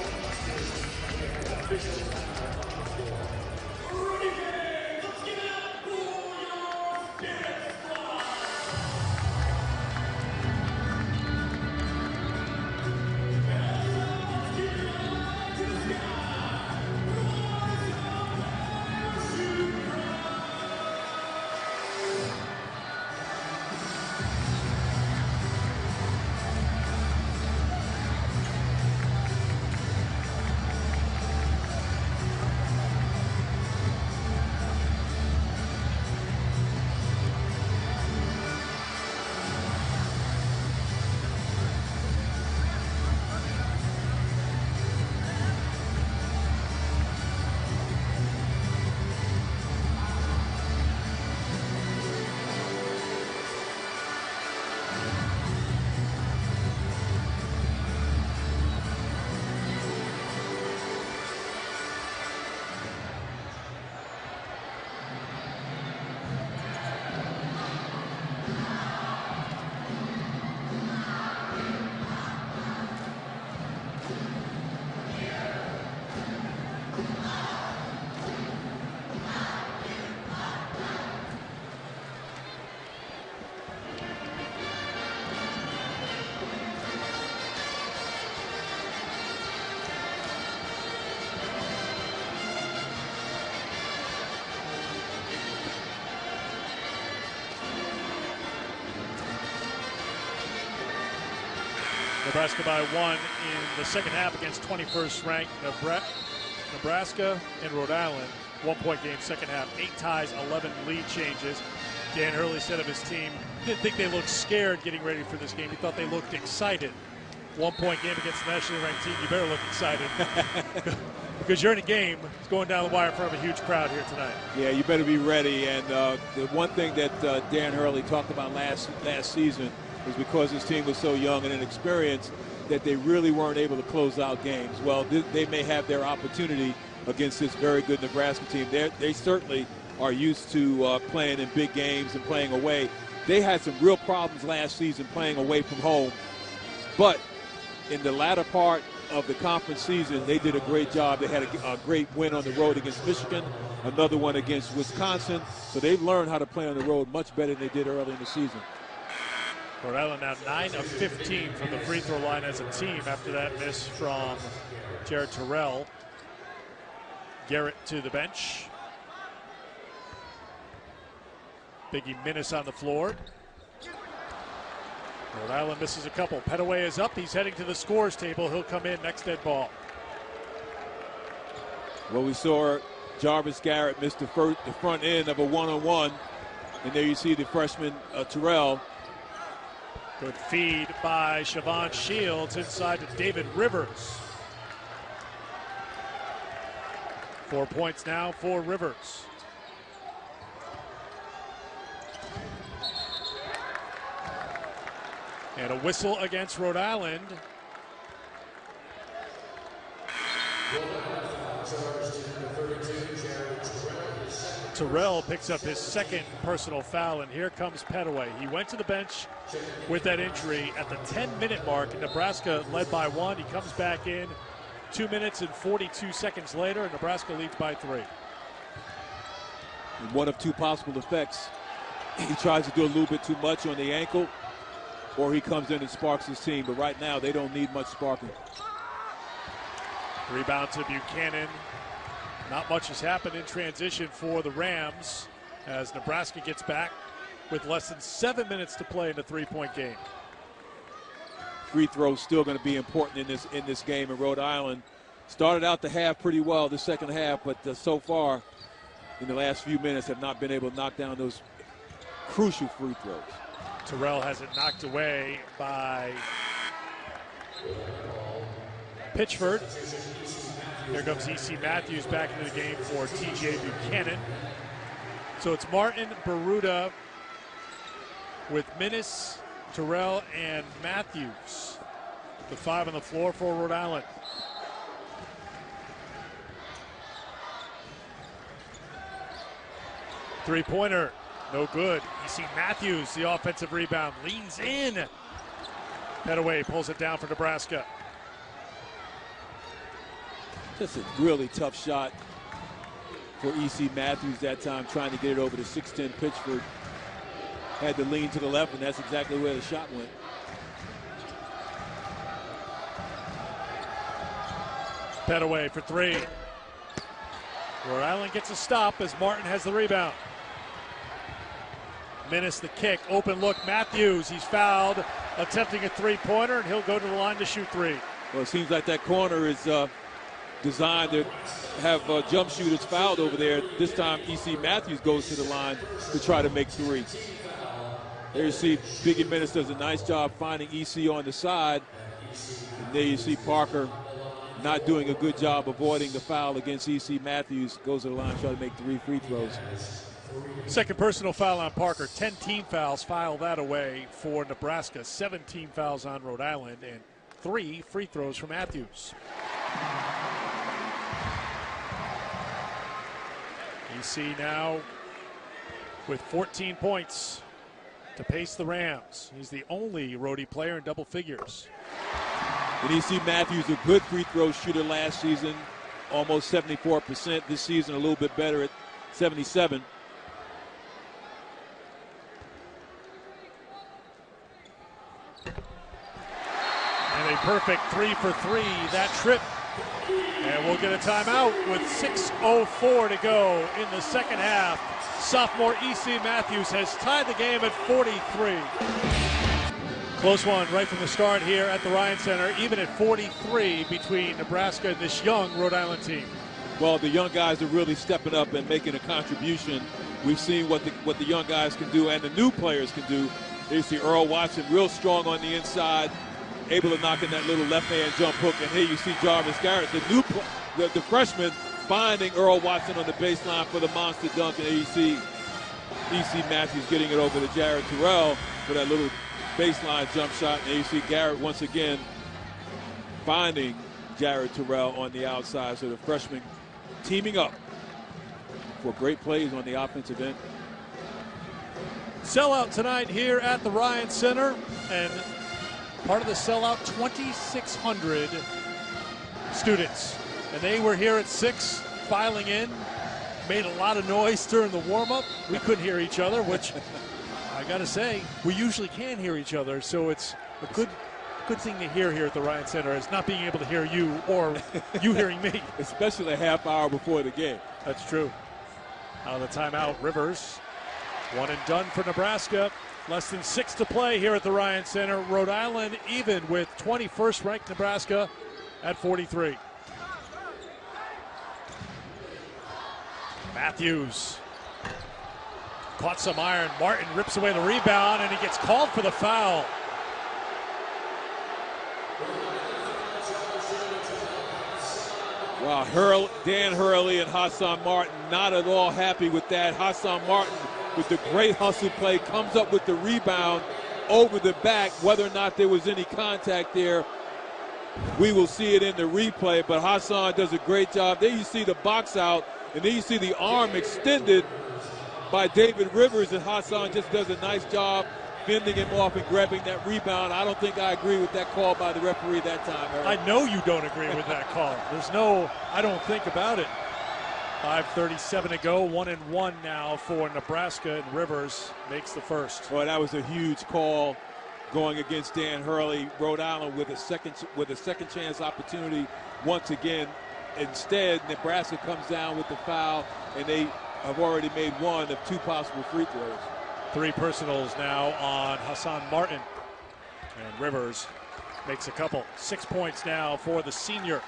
Nebraska by 1 in the second half against 21st ranked Nebraska and Rhode Island. 1-point game, second half. 8 ties, 11 lead changes. Dan Hurley said of his team, didn't think they looked scared getting ready for this game. He thought they looked excited. 1-point game against the nationally ranked team. You better look excited because you're in a game. It's going down the wire in front of a huge crowd here tonight. Yeah, you better be ready. And the one thing that Dan Hurley talked about last season was because his team was so young and inexperienced that they really weren't able to close out games. Well, they may have their opportunity against this very good Nebraska team. They certainly are used to playing in big games and playing away. They had some real problems last season playing away from home, but in the latter part of the conference season, they did a great job. They had a great win on the road against Michigan, another one against Wisconsin. So they've learned how to play on the road much better than they did early in the season. Rhode Island now 9 of 15 from the free throw line as a team after that miss from Jared Terrell. Garrett to the bench. Biggie Minnis on the floor. Rhode Island misses a couple. Petaway is up. He's heading to the scores table. He'll come in next dead ball. Well, we saw Jarvis Garrett miss the front end of a one-on-one. And there you see the freshman Terrell. Good feed by Siobhan Shields inside to David Rivers. 4 points now for Rivers. And a whistle against Rhode Island. Terrell picks up his second personal foul, and here comes Petaway. He went to the bench with that injury at the 10-minute mark. Nebraska led by 1. He comes back in 2 minutes and 42 seconds later, and Nebraska leads by 3. And one of two possible effects. He tries to do a little bit too much on the ankle, or he comes in and sparks his team. But right now, they don't need much sparking. Rebound to Buchanan. Not much has happened in transition for the Rams as Nebraska gets back with less than 7 minutes to play in a 3-point game. Free throws still going to be important in this game. And Rhode Island started out the half pretty well, the second half, but so far in the last few minutes have not been able to knock down those crucial free throws. Terrell has it knocked away by Pitchford. Here comes E.C. Matthews back into the game for T.J. Buchanan. So it's Martin, Baruta with Minnis, Terrell, and Matthews. The 5 on the floor for Rhode Island. Three-pointer, no good. E.C. Matthews, the offensive rebound, leans in. Petaway pulls it down for Nebraska. Just a really tough shot for E.C. Matthews that time, trying to get it over to 6'10" Pittsford. Had to lean to the left, and that's exactly where the shot went. Petaway for 3. Rhode Island gets a stop as Martin has the rebound. Minnis the kick, open look, Matthews, he's fouled, attempting a three-pointer, and he'll go to the line to shoot 3. Well, it seems like that corner is designed to have jump shooters fouled over there. This time, E.C. Matthews goes to the line to try to make 3. There you see Biggie Minnis does a nice job finding E.C. on the side. And there you see Parker not doing a good job avoiding the foul against E.C. Matthews. Goes to the line, trying to make 3 free throws. Second personal foul on Parker. 10 team fouls, file that away for Nebraska. 17 fouls on Rhode Island and 3 free throws for Matthews. EC now with 14 points to pace the Rams. He's the only Rhody player in double figures. And E.C. Matthews, a good free throw shooter last season, almost 74%. This season, a little bit better at 77%. And a perfect 3 for 3 that trip. And we'll get a timeout with 6:04 to go in the second half. Sophomore E.C. Matthews has tied the game at 43. Close one right from the start here at the Ryan Center, even at 43 between Nebraska and this young Rhode Island team. Well, the young guys are really stepping up and making a contribution. We've seen what the young guys can do and the new players can do. You see Earl Watson real strong on the inside, able to knock in that little left-hand jump hook. And here you see Jarvis Garrett, the freshman, finding Earl Watson on the baseline for the monster dunk. And there you see E.C. Matthews getting it over to Jared Terrell for that little baseline jump shot. And there you see Garrett once again finding Jared Terrell on the outside. So the freshman teaming up for great plays on the offensive end. Sellout tonight here at the Ryan Center, and part of the sellout, 2,600 students. And they were here at 6, filing in, made a lot of noise during the warm-up. We couldn't hear each other, which I got to say, we usually can hear each other, so it's a good thing to hear here at the Ryan Center is not being able to hear you or you hearing me. Especially a half hour before the game. That's true. Out of the timeout, Rivers. One and done for Nebraska. Less than 6 to play here at the Ryan Center. Rhode Island even with 21st ranked Nebraska at 43. Matthews caught some iron. Martin rips away the rebound, and he gets called for the foul. Wow, Dan Hurley and Hassan Martin not at all happy with that. Hassan Martin with the great hustle play comes up with the rebound over the back. Whether or not there was any contact there, we will see it in the replay, but Hassan does a great job. There you see the box out, and then you see the arm extended by David Rivers, and Hassan just does a nice job fending him off and grabbing that rebound. I don't think I agree with that call by the referee that time, Eric. I know you don't agree with that call. There's no I don't think about it. 5:37 to go, 1-1 now for Nebraska, and Rivers makes the first. Well, that was a huge call going against Dan Hurley. Rhode Island with a second chance opportunity once again. Instead, Nebraska comes down with the foul, and they have already made one of 2 possible free throws. 3 personals now on Hassan Martin, and Rivers makes a couple. 6 points now for the senior.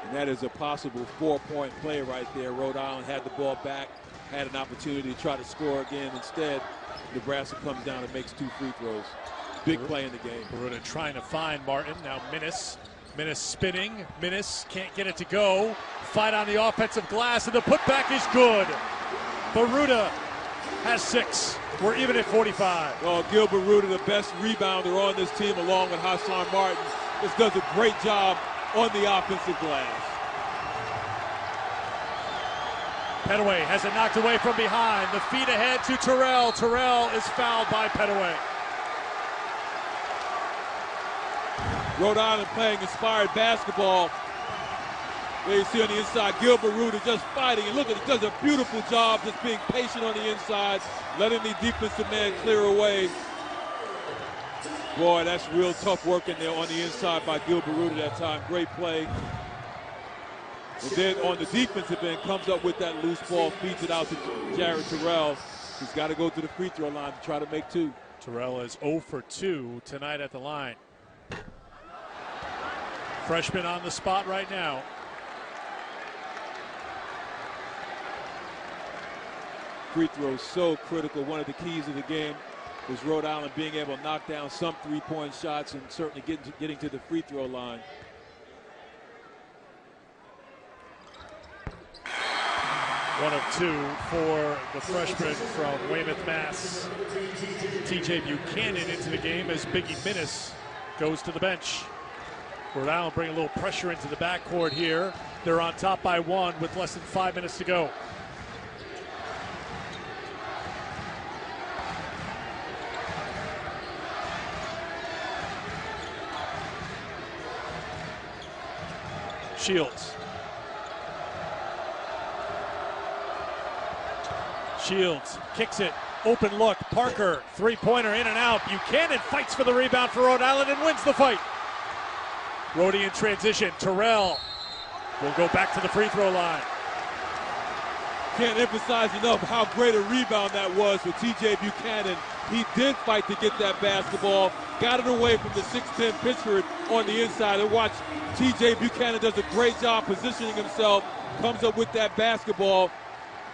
And that is a possible 4-point play right there. Rhode Island had the ball back, had an opportunity to try to score again. Instead, Nebraska comes down and makes 2 free throws. Big play in the game. Rhody trying to find Martin. Now Minnis Minnis spinning. Minnis can't get it to go. Fight on the offensive glass, and the putback is good. Baruta has 6. We're even at 45. Well, Gilbert Rhody, the best rebounder on this team, along with Hassan Martin, just does a great job on the offensive glass. Pettaway has it knocked away from behind. The feed ahead to Terrell. Terrell is fouled by Pettaway. Rhode Island playing inspired basketball. There you see on the inside, Gilbert Rhody just fighting. And look at it, does a beautiful job just being patient on the inside, letting the defensive man clear away. Boy, that's real tough work in there on the inside by Gilbert Rhody that time. Great play. And then on the defensive end, comes up with that loose ball, feeds it out to Jared Terrell. He's got to go to the free throw line to try to make 2. Terrell is 0 for 2 tonight at the line. Freshman on the spot right now. Free throws so critical. One of the keys of the game was Rhode Island being able to knock down some three-point shots and certainly getting to the free throw line. One of 2 for the freshman from Weymouth, Mass. TJ Buchanan into the game as Biggie Minnis goes to the bench. Rhode Island bring a little pressure into the backcourt here. They're on top by 1 with less than 5 minutes to go. Shields. Shields kicks it. Open look. Parker, three-pointer in and out. Buchanan fights for the rebound for Rhode Island and wins the fight. Rhody in transition. Terrell will go back to the free throw line. Can't emphasize enough how great a rebound that was for TJ Buchanan. He did fight to get that basketball. Got it away from the 6'10 Pittsford on the inside. And watch, TJ Buchanan does a great job positioning himself. Comes up with that basketball.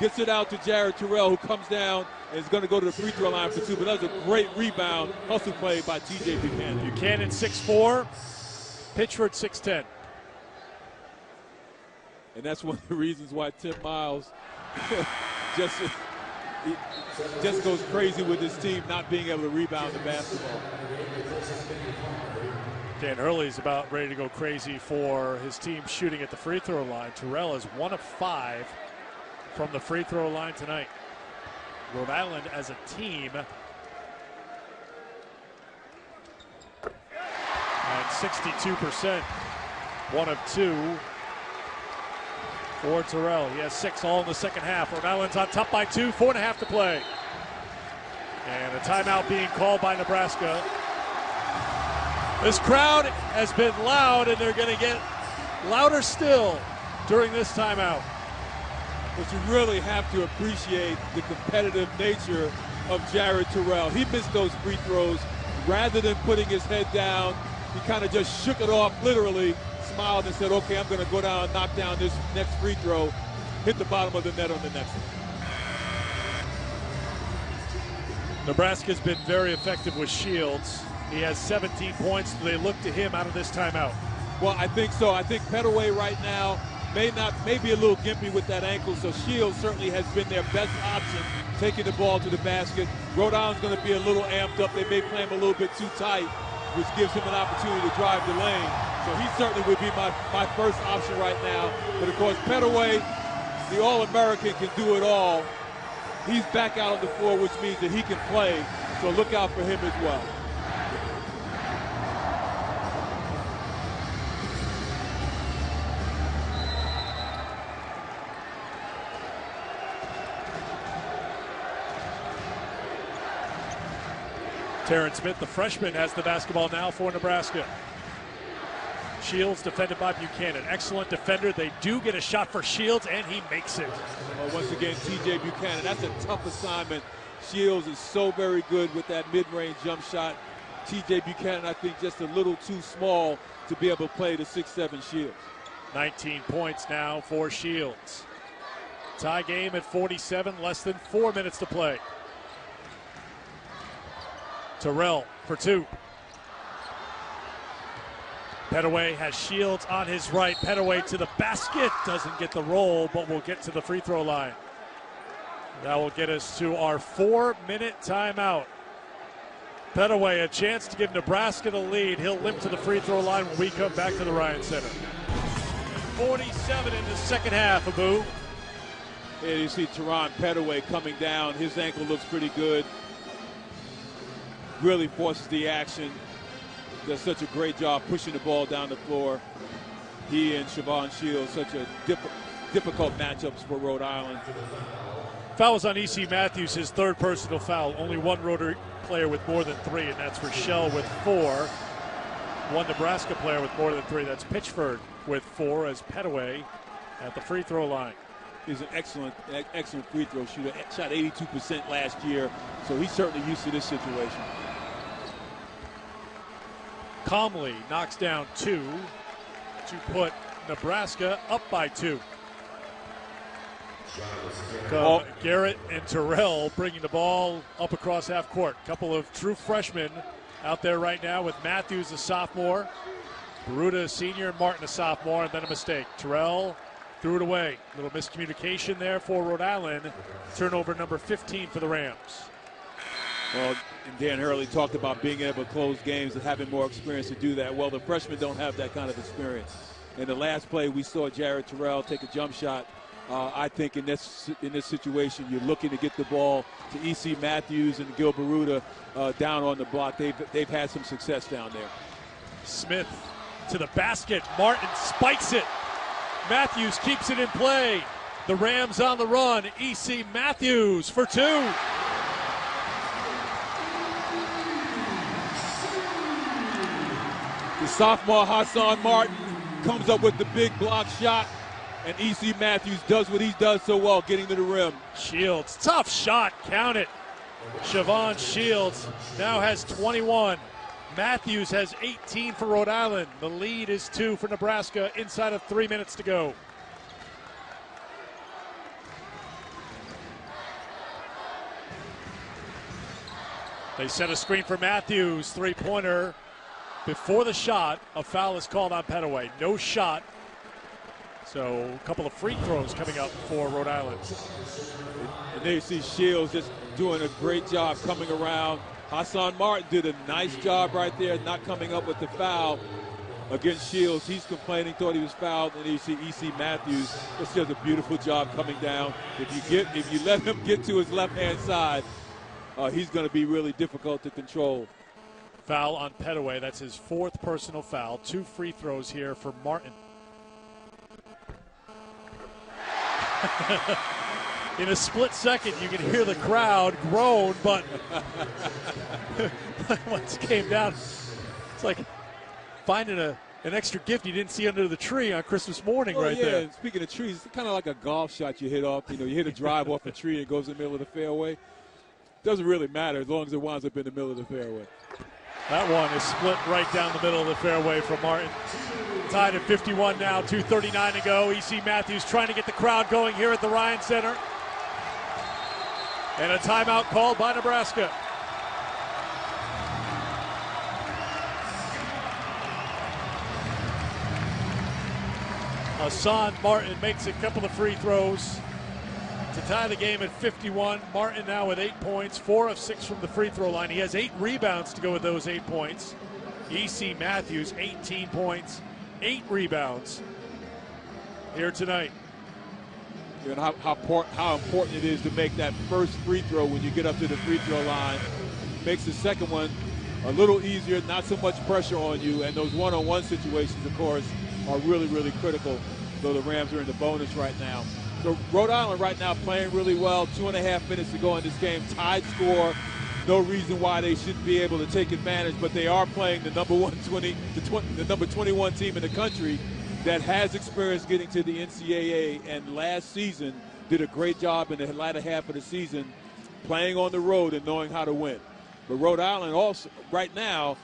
Gets it out to Jared Terrell, who comes down and is going to go to the free throw line for 2. But that was a great rebound. Hustle play by TJ Buchanan. Buchanan 6'4", Pittsford 6'10". And that's one of the reasons why Tim Miles just goes crazy with his team not being able to rebound the basketball. Dan Hurley's about ready to go crazy for his team shooting at the free throw line. Terrell is 1 of 5 from the free throw line tonight. Rhode Island as a team at 62%. 1 of 2 for Terrell. He has 6 all in the second half. Rhode Island's on top by 2, 4.5 to play. And a timeout being called by Nebraska. This crowd has been loud, and they're going to get louder still during this timeout. But you really have to appreciate the competitive nature of Jared Terrell. He missed those free throws. Rather than putting his head down, he kind of just shook it off, literally, smiled and said, okay, I'm going to go down and knock down this next free throw, hit the bottom of the net on the next one. Nebraska's been very effective with Shields. He has 17 points. Do they look to him out of this timeout? Well, I think so. I think Pettaway right now may be a little gimpy with that ankle, so Shields certainly has been their best option, taking the ball to the basket. Rhode Island's going to be a little amped up. They may play him a little bit too tight, which gives him an opportunity to drive the lane. So he certainly would be my first option right now. But, of course, Pettaway, the All-American, can do it all. He's back out on the floor, which means that he can play. So look out for him as well. Terrence Smith, the freshman, has the basketball now for Nebraska. Shields defended by Buchanan. Excellent defender. They do get a shot for Shields, and he makes it. Once again, TJ Buchanan, that's a tough assignment. Shields is so very good with that mid-range jump shot. TJ Buchanan, I think, just a little too small to be able to play the 6'7" Shields. 19 points now for Shields. Tie game at 47, less than 4 minutes to play. Terrell for 2. Pettaway has Shields on his right. Pettaway to the basket. Doesn't get the roll, but will get to the free throw line. That will get us to our 4-minute timeout. Pettaway, a chance to give Nebraska the lead. He'll limp to the free throw line when we come back to the Ryan Center. 47 in the second half, Abu. And you see Teron Pettaway coming down. His ankle looks pretty good. Really forces the action. Does such a great job pushing the ball down the floor. He and Siobhan Shields, such a difficult matchups for Rhode Island. Foul was on E.C. Matthews, his third personal foul. Only one Rotary player with more than 3, and that's Rochelle with 4. One Nebraska player with more than 3, that's Pitchford with 4, as Pettaway at the free throw line. He's an excellent free throw shooter. Shot 82% last year, so he's certainly used to this situation. Calmly knocks down 2 to put Nebraska up by 2. Garrett and Terrell bringing the ball up across half court. Couple of true freshmen out there right now, with Matthews a sophomore, Baruta a senior, and Martin a sophomore, and then a mistake. Terrell threw it away. Little miscommunication there for Rhode Island. Turnover number 15 for the Rams. Well, and Dan Hurley talked about being able to close games and having more experience to do that. Well, the freshmen don't have that kind of experience. In the last play, we saw Jared Terrell take a jump shot. I think in this situation, you're looking to get the ball to E.C. Matthews and Gil Baruta down on the block. They've had some success down there. Smith to the basket. Martin spikes it. Matthews keeps it in play. The Rams on the run. E.C. Matthews for 2. The sophomore Hassan Martin comes up with the big block shot, and E.C. Matthews does what he does so well, getting to the rim. Shields, tough shot, count it. Siobhan Shields now has 21. Matthews has 18 for Rhode Island. The lead is 2 for Nebraska inside of 3 minutes to go. They set a screen for Matthews, three-pointer. Before the shot, a foul is called on Pettaway. No shot. So a couple of free throws coming up for Rhode Island. And there you see Shields just doing a great job coming around. Hassan Martin did a nice job right there, not coming up with the foul against Shields. He's complaining, thought he was fouled, and you see E.C. Matthews just does a beautiful job coming down. If you let him get to his left-hand side, he's going to be really difficult to control. Foul on Pettaway. That's his 4th personal foul. 2 free throws here for Martin. In a split second, you can hear the crowd groan, but once it came down, it's like finding an extra gift you didn't see under the tree on Christmas morning there. Speaking of trees, it's kind of like a golf shot you hit off. You hit a drive off a tree and it goes in the middle of the fairway. Doesn't really matter as long as it winds up in the middle of the fairway. That one is split right down the middle of the fairway for Martin. Tied at 51 now, 2:39 to go. E.C. Matthews trying to get the crowd going here at the Ryan Center. And a timeout called by Nebraska. Hassan Martin makes a couple of free throws to tie the game at 51. Martin now with 8 points, 4 of 6 from the free throw line. He has 8 rebounds to go with those 8 points. E.C. Matthews, 18 points, 8 rebounds here tonight. And how important it is to make that first free throw when you get up to the free throw line. Makes the second one a little easier, not so much pressure on you. And those one-on-one situations, of course, are really, really critical, though the Rams are in the bonus right now. So Rhode Island right now playing really well. 2.5 minutes to go in this game. Tied score. No reason why they shouldn't be able to take advantage, but they are playing the number 21 team in the country that has experience getting to the NCAA, and last season did a great job in the latter half of the season playing on the road and knowing how to win. But Rhode Island also right now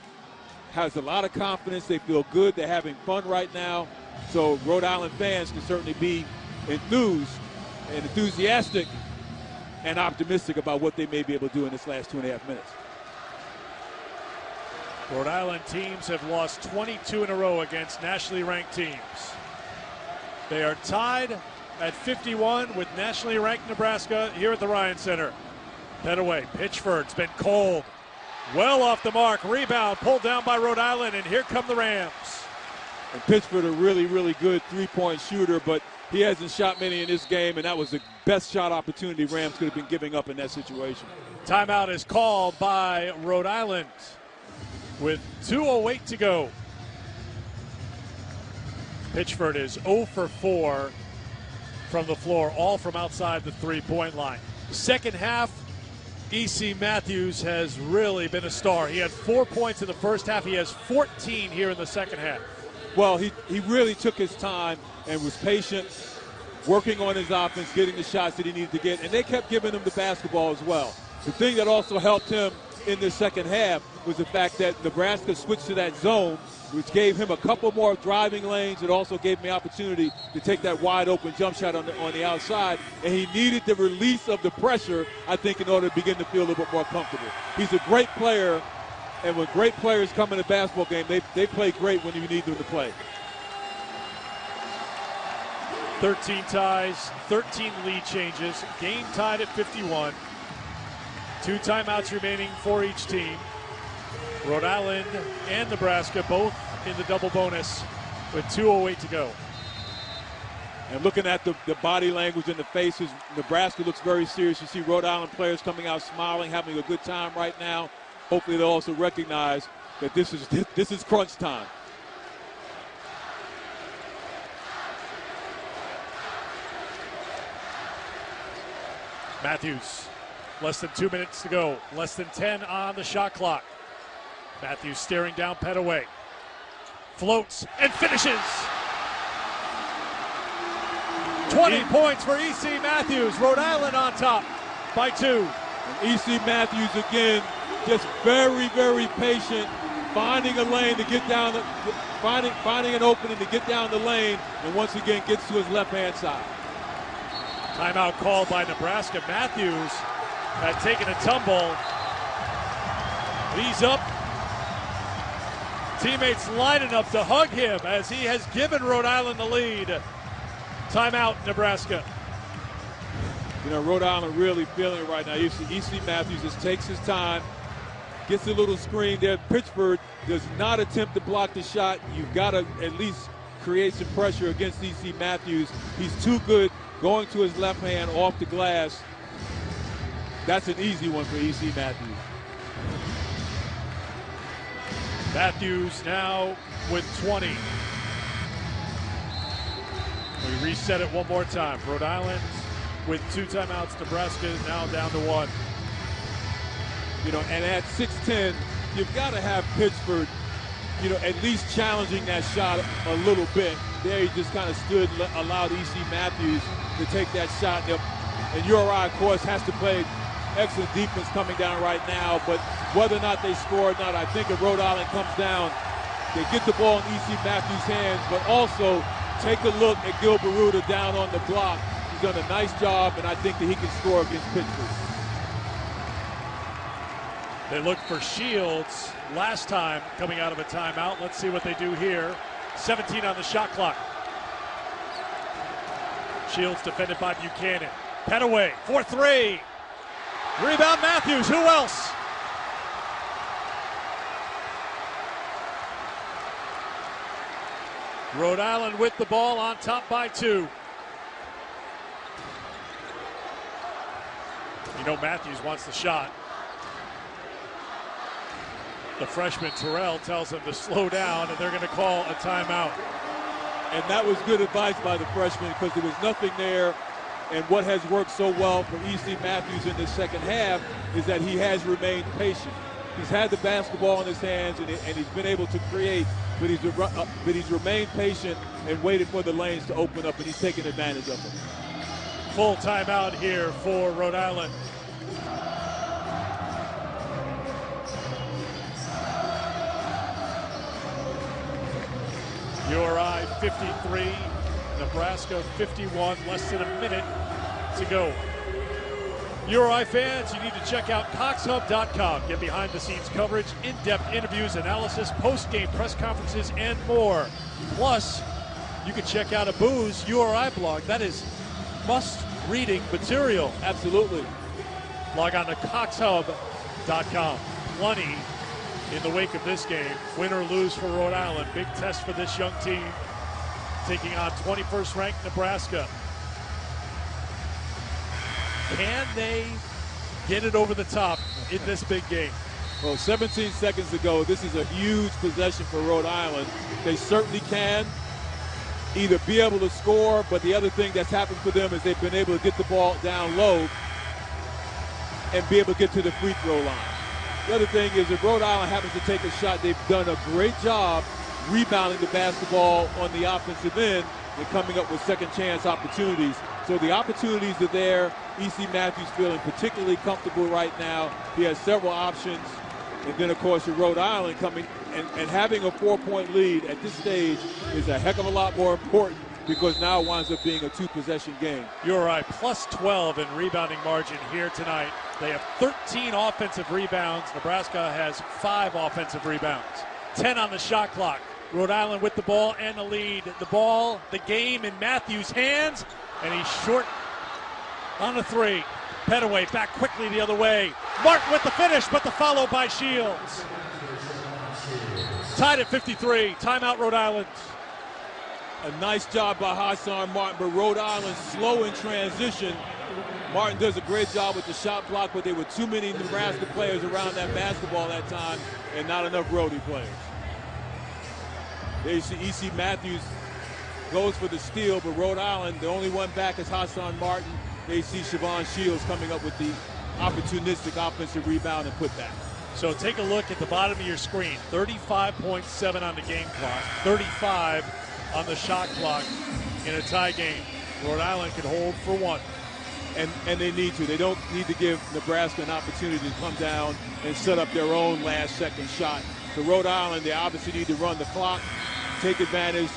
has a lot of confidence. They feel good. They're having fun right now. So Rhode Island fans can certainly be enthusiastic and optimistic about what they may be able to do in this last 2.5 minutes. Rhode Island teams have lost 22 in a row against nationally ranked teams. They are tied at 51 with nationally ranked Nebraska here at the Ryan Center. Head away. Pitchford's been cold. Well off the mark. Rebound pulled down by Rhode Island, and here come the Rams. And Pitchford, a really, really good three-point shooter, but he hasn't shot many in this game, and that was the best shot opportunity Rams could have been giving up in that situation. Timeout is called by Rhode Island with 2:08 to go. Pitchford is 0 for 4 from the floor, all from outside the three-point line. Second half, E.C. Matthews has really been a star. He had 4 points in the first half. He has 14 here in the second half. Well, he really took his time and was patient, working on his offense, getting the shots that he needed to get, and they kept giving him the basketball as well. The thing that also helped him in the second half was the fact that Nebraska switched to that zone, which gave him a couple more driving lanes. It also gave him the opportunity to take that wide open jump shot on the outside, and he needed the release of the pressure, I think, in order to begin to feel a little bit more comfortable. He's a great player, and when great players come in a basketball game, they play great when you need them to play. 13 ties, 13 lead changes, game tied at 51. 2 timeouts remaining for each team. Rhode Island and Nebraska both in the double bonus with 2:08 to go. And looking at the body language and the faces, Nebraska looks very serious. You see Rhode Island players coming out smiling, having a good time right now. Hopefully they'll also recognize that this is crunch time. Matthews, less than 2 minutes to go. Less than 10 on the shot clock. Matthews staring down Petaway. Floats and finishes. 20 points for E.C. Matthews. Rhode Island on top by 2. And E.C. Matthews again, just very, very patient, finding a lane to get down, finding an opening to get down the lane, and once again gets to his left-hand side. Timeout called by Nebraska. Matthews had taken a tumble. He's up. Teammates lining up to hug him as he has given Rhode Island the lead. Timeout, Nebraska. You know, Rhode Island really feeling it right now. You see E.C. Matthews just takes his time, gets a little screen there. Pitchford does not attempt to block the shot. You've got to at least create some pressure against E.C. Matthews. He's too good going to his left hand off the glass. That's an easy one for E.C. Matthews. Matthews now with 20. We reset it one more time. Rhode Island with 2 timeouts. Nebraska is now down to 1. You know, and at 6'10", you've got to have Pitchford, you know, at least challenging that shot a little bit. There he just kind of stood, allowed E.C. Matthews to take that shot. And URI, of course, has to play excellent defense coming down right now, but whether or not they score or not, I think if Rhode Island comes down, they get the ball in E.C. Matthews' hands, but also take a look at Gil Baruta down on the block. He's done a nice job, and I think that he can score against Pittsburgh. They looked for Shields last time coming out of a timeout. Let's see what they do here. 17 on the shot clock. Shields defended by Buchanan. Petaway for 3. Rebound Matthews. Who else? Rhode Island with the ball on top by 2. You know Matthews wants the shot. The freshman Terrell tells him to slow down, and they're going to call a timeout. And that was good advice by the freshman because there was nothing there. And what has worked so well for E.C. Matthews in the second half is that he has remained patient. He's had the basketball in his hands, and he's been able to create, but he's remained patient and waited for the lanes to open up, and he's taken advantage of them. Full timeout here for Rhode Island. URI 53, Nebraska 51, less than a minute to go. URI fans, you need to check out coxhub.com. Get behind-the-scenes coverage, in-depth interviews, analysis, post-game press conferences, and more. Plus, you can check out a Booze URI blog. That is must-reading material. Absolutely. Log on to coxhub.com. Plenty in the wake of this game. Win or lose for Rhode Island. Big test for this young team. Taking on 21st ranked Nebraska. Can they get it over the top in this big game? Well, 17 seconds to go. This is a huge possession for Rhode Island. They certainly can either be able to score, but the other thing that's happened for them is they've been able to get the ball down low and be able to get to the free throw line. The other thing is if Rhode Island happens to take a shot, they've done a great job rebounding the basketball on the offensive end and coming up with second chance opportunities. So the opportunities are there. E.C. Matthews feeling particularly comfortable right now. He has several options. And then, of course, Rhode Island coming and having a 4-point lead at this stage is a heck of a lot more important because now it winds up being a two-possession game. You're right, plus 12 in rebounding margin here tonight. They have 13 offensive rebounds. Nebraska has 5 offensive rebounds. 10 on the shot clock. Rhode Island with the ball and the lead. The ball, the game in Matthews' hands, and he's short on the 3. Petaway back quickly the other way. Martin with the finish, but the follow by Shields. Tied at 53. Timeout, Rhode Island. A nice job by Hassan Martin, but Rhode Island slow in transition. Martin does a great job with the shot block, but there were too many Nebraska players around that basketball that time and not enough Rhody players. There you see E.C. Matthews goes for the steal, but Rhode Island, the only one back is Hassan Martin. They see Siobhan Shields coming up with the opportunistic offensive rebound and put back. So take a look at the bottom of your screen. 35.7 on the game clock, 35 on the shot clock in a tie game. Rhode Island can hold for 1. And they need to. They don't need to give Nebraska an opportunity to come down and set up their own last-second shot. So Rhode Island, they obviously need to run the clock, take advantage.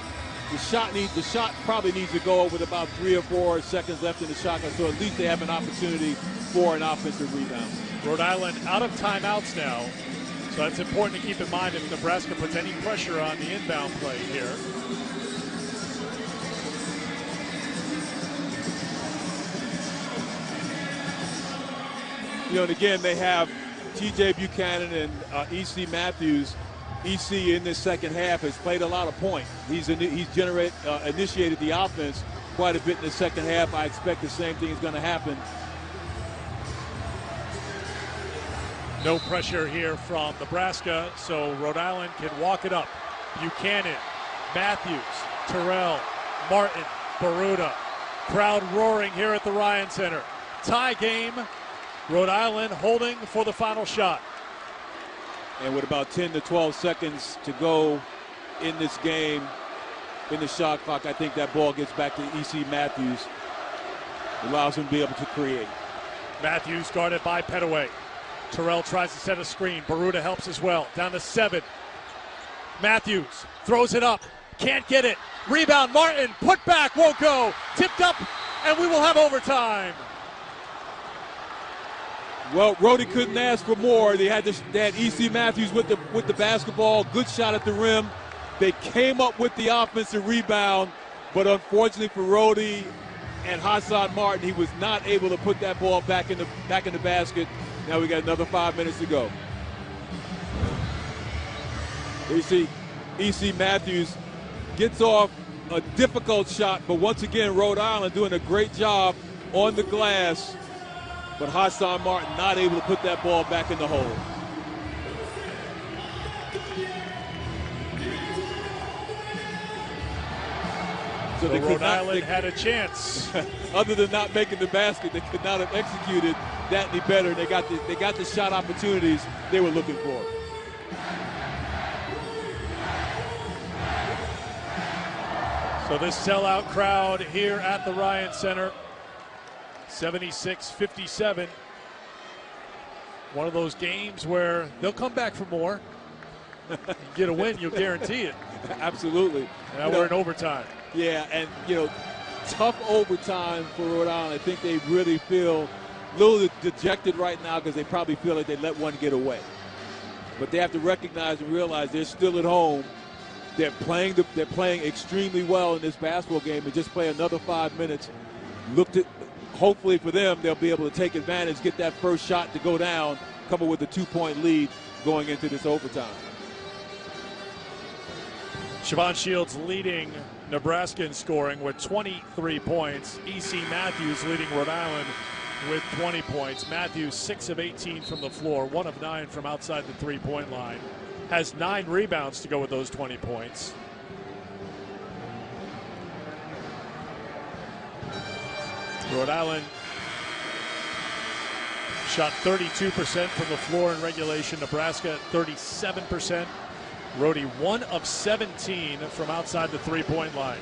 The shot probably needs to go with about 3 or 4 seconds left in the shot clock, so at least they have an opportunity for an offensive rebound. Rhode Island out of timeouts now, so that's important to keep in mind if Nebraska puts any pressure on the inbound play here. You know, and again, they have T.J. Buchanan and E.C. Matthews. E.C. in this second half has played a lot of points. He's initiated the offense quite a bit in the second half. I expect the same thing is going to happen. No pressure here from Nebraska, so Rhode Island can walk it up. Buchanan, Matthews, Terrell, Martin, Baruta. Crowd roaring here at the Ryan Center. Tie game. Rhode Island holding for the final shot. And with about 10 to 12 seconds to go in this game, in the shot clock, I think that ball gets back to E.C. Matthews. Allows him to be able to create. Matthews guarded by Petaway. Terrell tries to set a screen. Baruta helps as well. Down to 7. Matthews throws it up. Can't get it. Rebound, Martin. Put back, won't go. Tipped up, and we will have overtime. Well, Rhody couldn't ask for more. They had E.C. Matthews with the basketball. Good shot at the rim. They came up with the offensive rebound, but unfortunately for Rhody and Hassan Martin, he was not able to put that ball back in the basket. Now we got another 5 minutes to go. You see E.C. Matthews gets off a difficult shot, but once again, Rhode Island doing a great job on the glass. But Hassan Martin not able to put that ball back in the hole. So Rhode Island had a chance. Other than not making the basket, they could not have executed that any better. They got the shot opportunities they were looking for. So this sellout crowd here at the Ryan Center. 76-57. One of those games where they'll come back for more. You get a win, you'll guarantee it. Absolutely. Now we're in overtime. Yeah, and tough overtime for Rhode Island. I think they really feel little dejected right now because they probably feel like they let one get away. But they have to recognize and realize they're still at home. They're playing extremely well in this basketball game, and just play another 5 minutes. Hopefully for them, they'll be able to take advantage, get that first shot to go down, come up with a 2-point lead going into this overtime. Siobhan Shields leading Nebraska in scoring with 23 points. E.C. Matthews leading Rhode Island with 20 points. Matthews 6 of 18 from the floor, 1 of 9 from outside the three-point line. Has 9 rebounds to go with those 20 points. Rhode Island shot 32% from the floor in regulation. Nebraska 37%. Rhody 1 of 17 from outside the three-point line.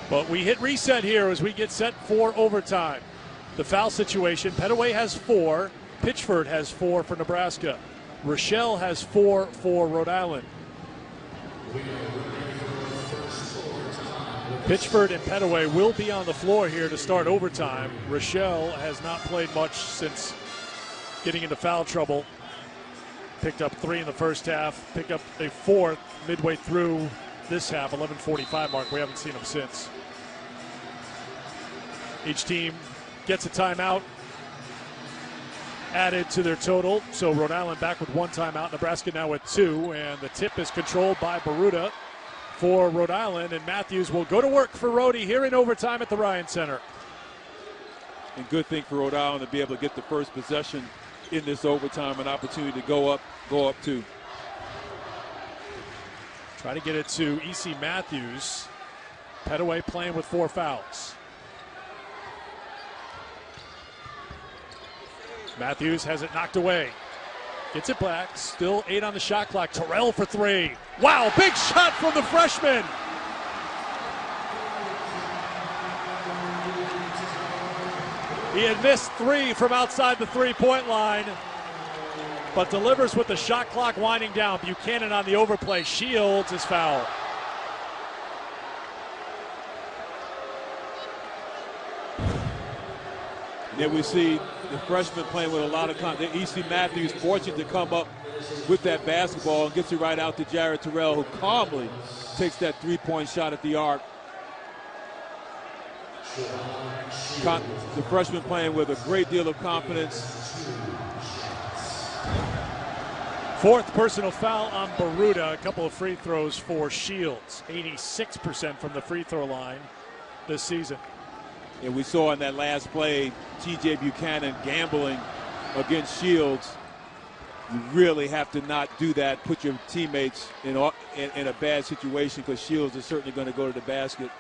But we hit reset here as we get set for overtime. The foul situation, Petaway has 4. Pitchford has 4 for Nebraska. Rochelle has 4 for Rhode Island. Pitchford and Petaway will be on the floor here to start overtime. Rochelle has not played much since getting into foul trouble. Picked up 3 in the first half, picked up a 4th midway through this half, 11:45 mark. We haven't seen him since. Each team gets a timeout added to their total. So Rhode Island back with 1 timeout, Nebraska now with 2, and the tip is controlled by Baruta for Rhode Island, and Matthews will go to work for Rhody here in overtime at the Ryan Center. And good thing for Rhode Island to be able to get the first possession in this overtime, an opportunity to go up 2. Try to get it to E.C. Matthews. Petaway playing with 4 fouls. Matthews has it knocked away. Gets it back. Still 8 on the shot clock. Terrell for 3. Wow, big shot from the freshman. He had missed 3 from outside the three-point line, but delivers with the shot clock winding down. Buchanan on the overplay. Shields is fouled. And then we see the freshman playing with a lot of confidence. E.C. Matthews fortunate to come up with that basketball and gets it right out to Jared Terrell, who calmly takes that 3-point shot at the arc. The freshman playing with a great deal of confidence. 4th personal foul on Baruta. A couple of free throws for Shields. 86% from the free throw line this season. And we saw in that last play, T.J. Buchanan gambling against Shields. You really have to not do that, put your teammates in a bad situation, because Shields is certainly going to go to the basket.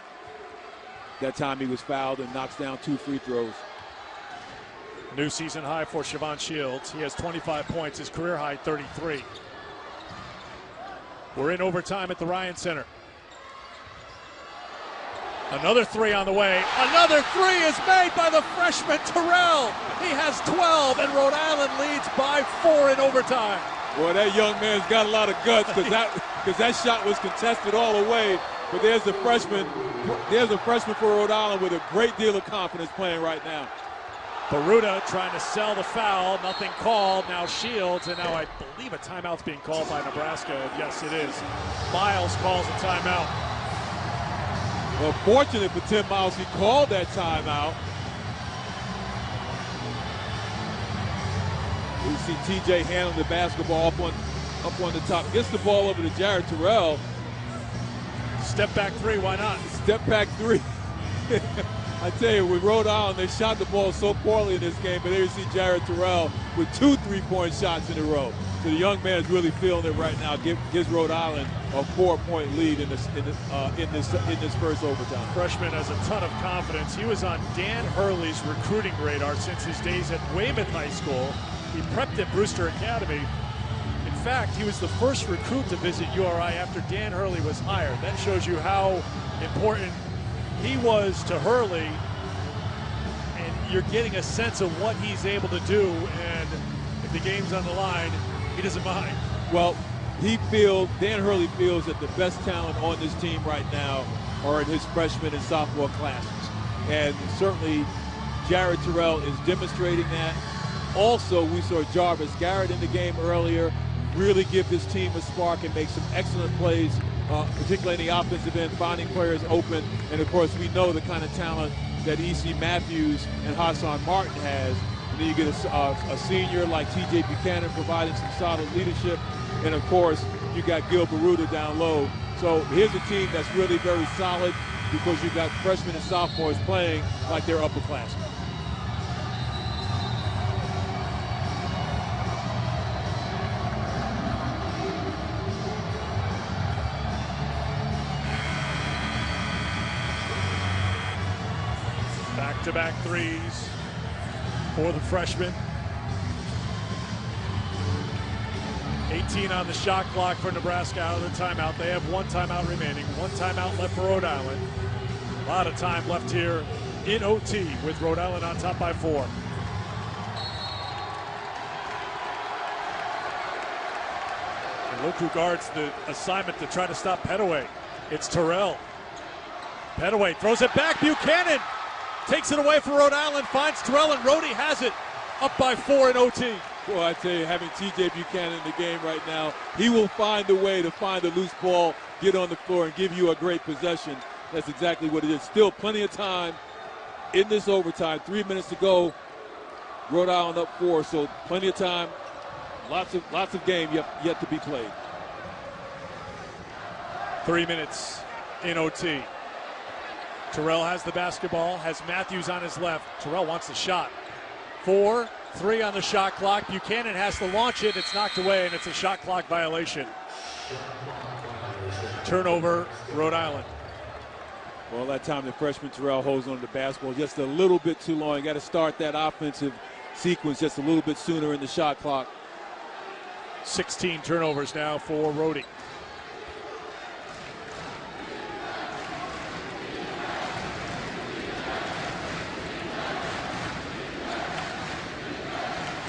That time he was fouled and knocks down 2 free throws. New season high for Siobhan Shields. He has 25 points, his career high 33. We're in overtime at the Ryan Center. Another 3 on the way. Another 3 is made by the freshman Terrell. He has 12, and Rhode Island leads by 4 in overtime. Boy, that young man's got a lot of guts, because that shot was contested all the way. But there's a freshman for Rhode Island with a great deal of confidence playing right now. Baruta trying to sell the foul. Nothing called. Now Shields, and now I believe a timeout's being called by Nebraska. Yes, it is. Miles calls a timeout. Well, fortunate for Tim Miles, he called that timeout. We see TJ handling the basketball up on the top. Gets the ball over to Jared Terrell. Step back 3, why not? Step back 3. I tell you, with Rhode Island, they shot the ball so poorly in this game, but there you see Jared Terrell with 2 3-point shots in a row. So the young man is really feeling it right now. Gives Rhode Island a 4-point lead in this first overtime. Freshman has a ton of confidence. He was on Dan Hurley's recruiting radar since his days at Weymouth High School. He prepped at Brewster Academy. In fact, he was the first recruit to visit URI after Dan Hurley was hired. That shows you how important he was to Hurley, and you're getting a sense of what he's able to do, and if the game's on the line, he doesn't mind. Well, Dan Hurley feels that the best talent on this team right now are in his freshman and sophomore classes. And certainly Jared Terrell is demonstrating that. Also, we saw Jarvis Garrett in the game earlier really give this team a spark and make some excellent plays, particularly in the offensive end, finding players open. And, of course, we know the kind of talent that E.C. Matthews and Hassan Martin has. And then you get a senior like T.J. Buchanan providing some solid leadership. And, of course, you got Gil Baruta down low. So here's a team that's really very solid because you've got freshmen and sophomores playing like they're upperclassmen. Back-to-back threes for the freshman. 18 on the shot clock for Nebraska out of the timeout. They have one timeout remaining. One timeout left for Rhode Island. A lot of time left here in OT with Rhode Island on top by 4. And look who guards the assignment to try to stop Pettaway. It's Terrell. Pettaway throws it back. Buchanan takes it away for Rhode Island, finds Terrell, and Rhody has it up by 4 in OT. Well, I tell you, having T.J. Buchanan in the game right now, he will find a way to find a loose ball, get on the floor, and give you a great possession. That's exactly what it is. Still plenty of time in this overtime. 3 minutes to go. Rhode Island up 4, so plenty of time. Lots of game yet to be played. 3 minutes in OT. Terrell has the basketball, has Matthews on his left. Terrell wants the shot. 4-3 on the shot clock. Buchanan has to launch it. It's knocked away, and it's a shot clock violation. Turnover, Rhode Island. Well, that time the freshman Terrell holds on to the basketball just a little bit too long. You got to start that offensive sequence just a little bit sooner in the shot clock. 16 turnovers now for Rhody.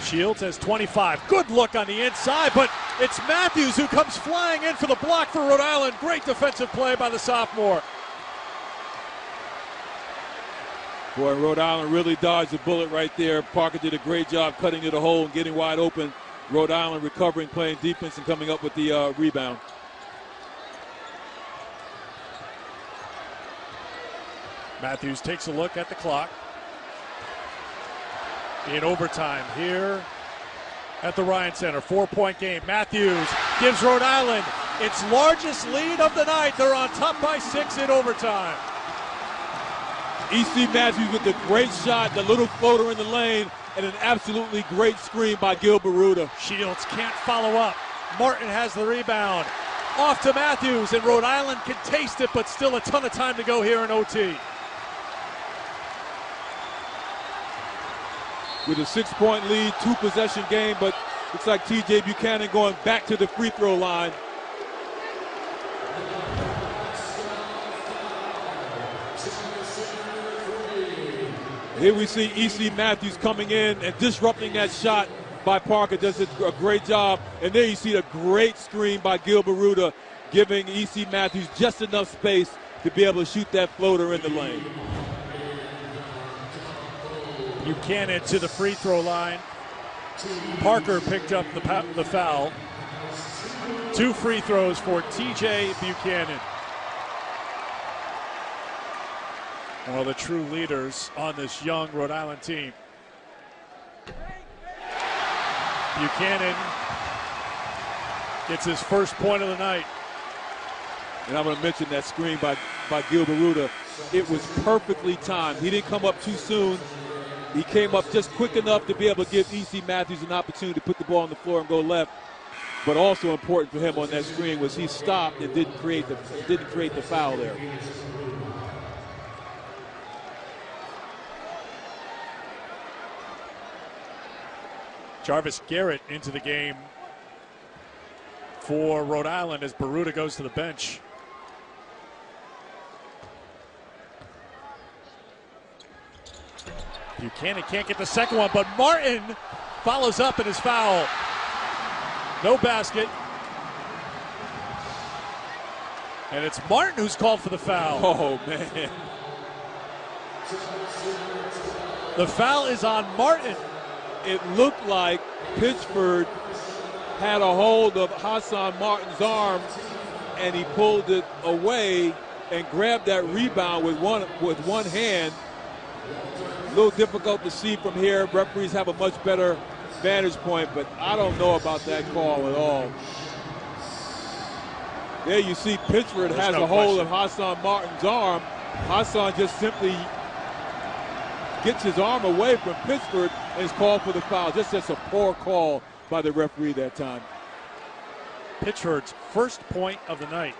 Shields has 25. Good look on the inside, but it's Matthews who comes flying in for the block for Rhode Island. Great defensive play by the sophomore. Boy, Rhode Island really dodged a bullet right there. Parker did a great job cutting to the hole and getting wide open. Rhode Island recovering, playing defense, and coming up with the rebound. Matthews takes a look at the clock. In overtime here at the Ryan Center. 4-point game. Matthews gives Rhode Island its largest lead of the night. They're on top by 6 in overtime. E.C. Matthews with a great shot, the little floater in the lane, and an absolutely great screen by Gil Baruta. Shields can't follow up. Martin has the rebound. Off to Matthews, and Rhode Island can taste it, but still a ton of time to go here in OT. With a 6-point lead, 2-possession game, but looks like T.J. Buchanan going back to the free throw line. Here we see E.C. Matthews coming in and disrupting that shot by Parker. Does a great job. And there you see a great screen by Gil Baruta, giving E.C. Matthews just enough space to be able to shoot that floater in the lane. Buchanan to the free throw line. Parker picked up the foul. 2 free throws for T.J. Buchanan. One of the true leaders on this young Rhode Island team. Buchanan gets his first point of the night. And I'm going to mention that screen by Gil Baruta. It was perfectly timed. He didn't come up too soon. He came up just quick enough to be able to give E.C. Matthews an opportunity to put the ball on the floor and go left. But also important for him on that screen was he stopped and didn't create the foul there. Jarvis Garrett into the game for Rhode Island as Baruta goes to the bench. Buchanan can't get the second one, but Martin follows up in his foul. No basket. And it's Martin who's called for the foul. Oh, man. The foul is on Martin. It looked like Pittsburgh had a hold of Hassan Martin's arm, and he pulled it away and grabbed that rebound with one hand. A little difficult to see from here. Referees have a much better vantage point, but I don't know about that call at all. There you see Pittsburgh has a hold of Hassan Martin's arm. Hassan just simply gets his arm away from Pittsburgh and is called for the foul. Just a poor call by the referee that time. Pittsburgh's first point of the night.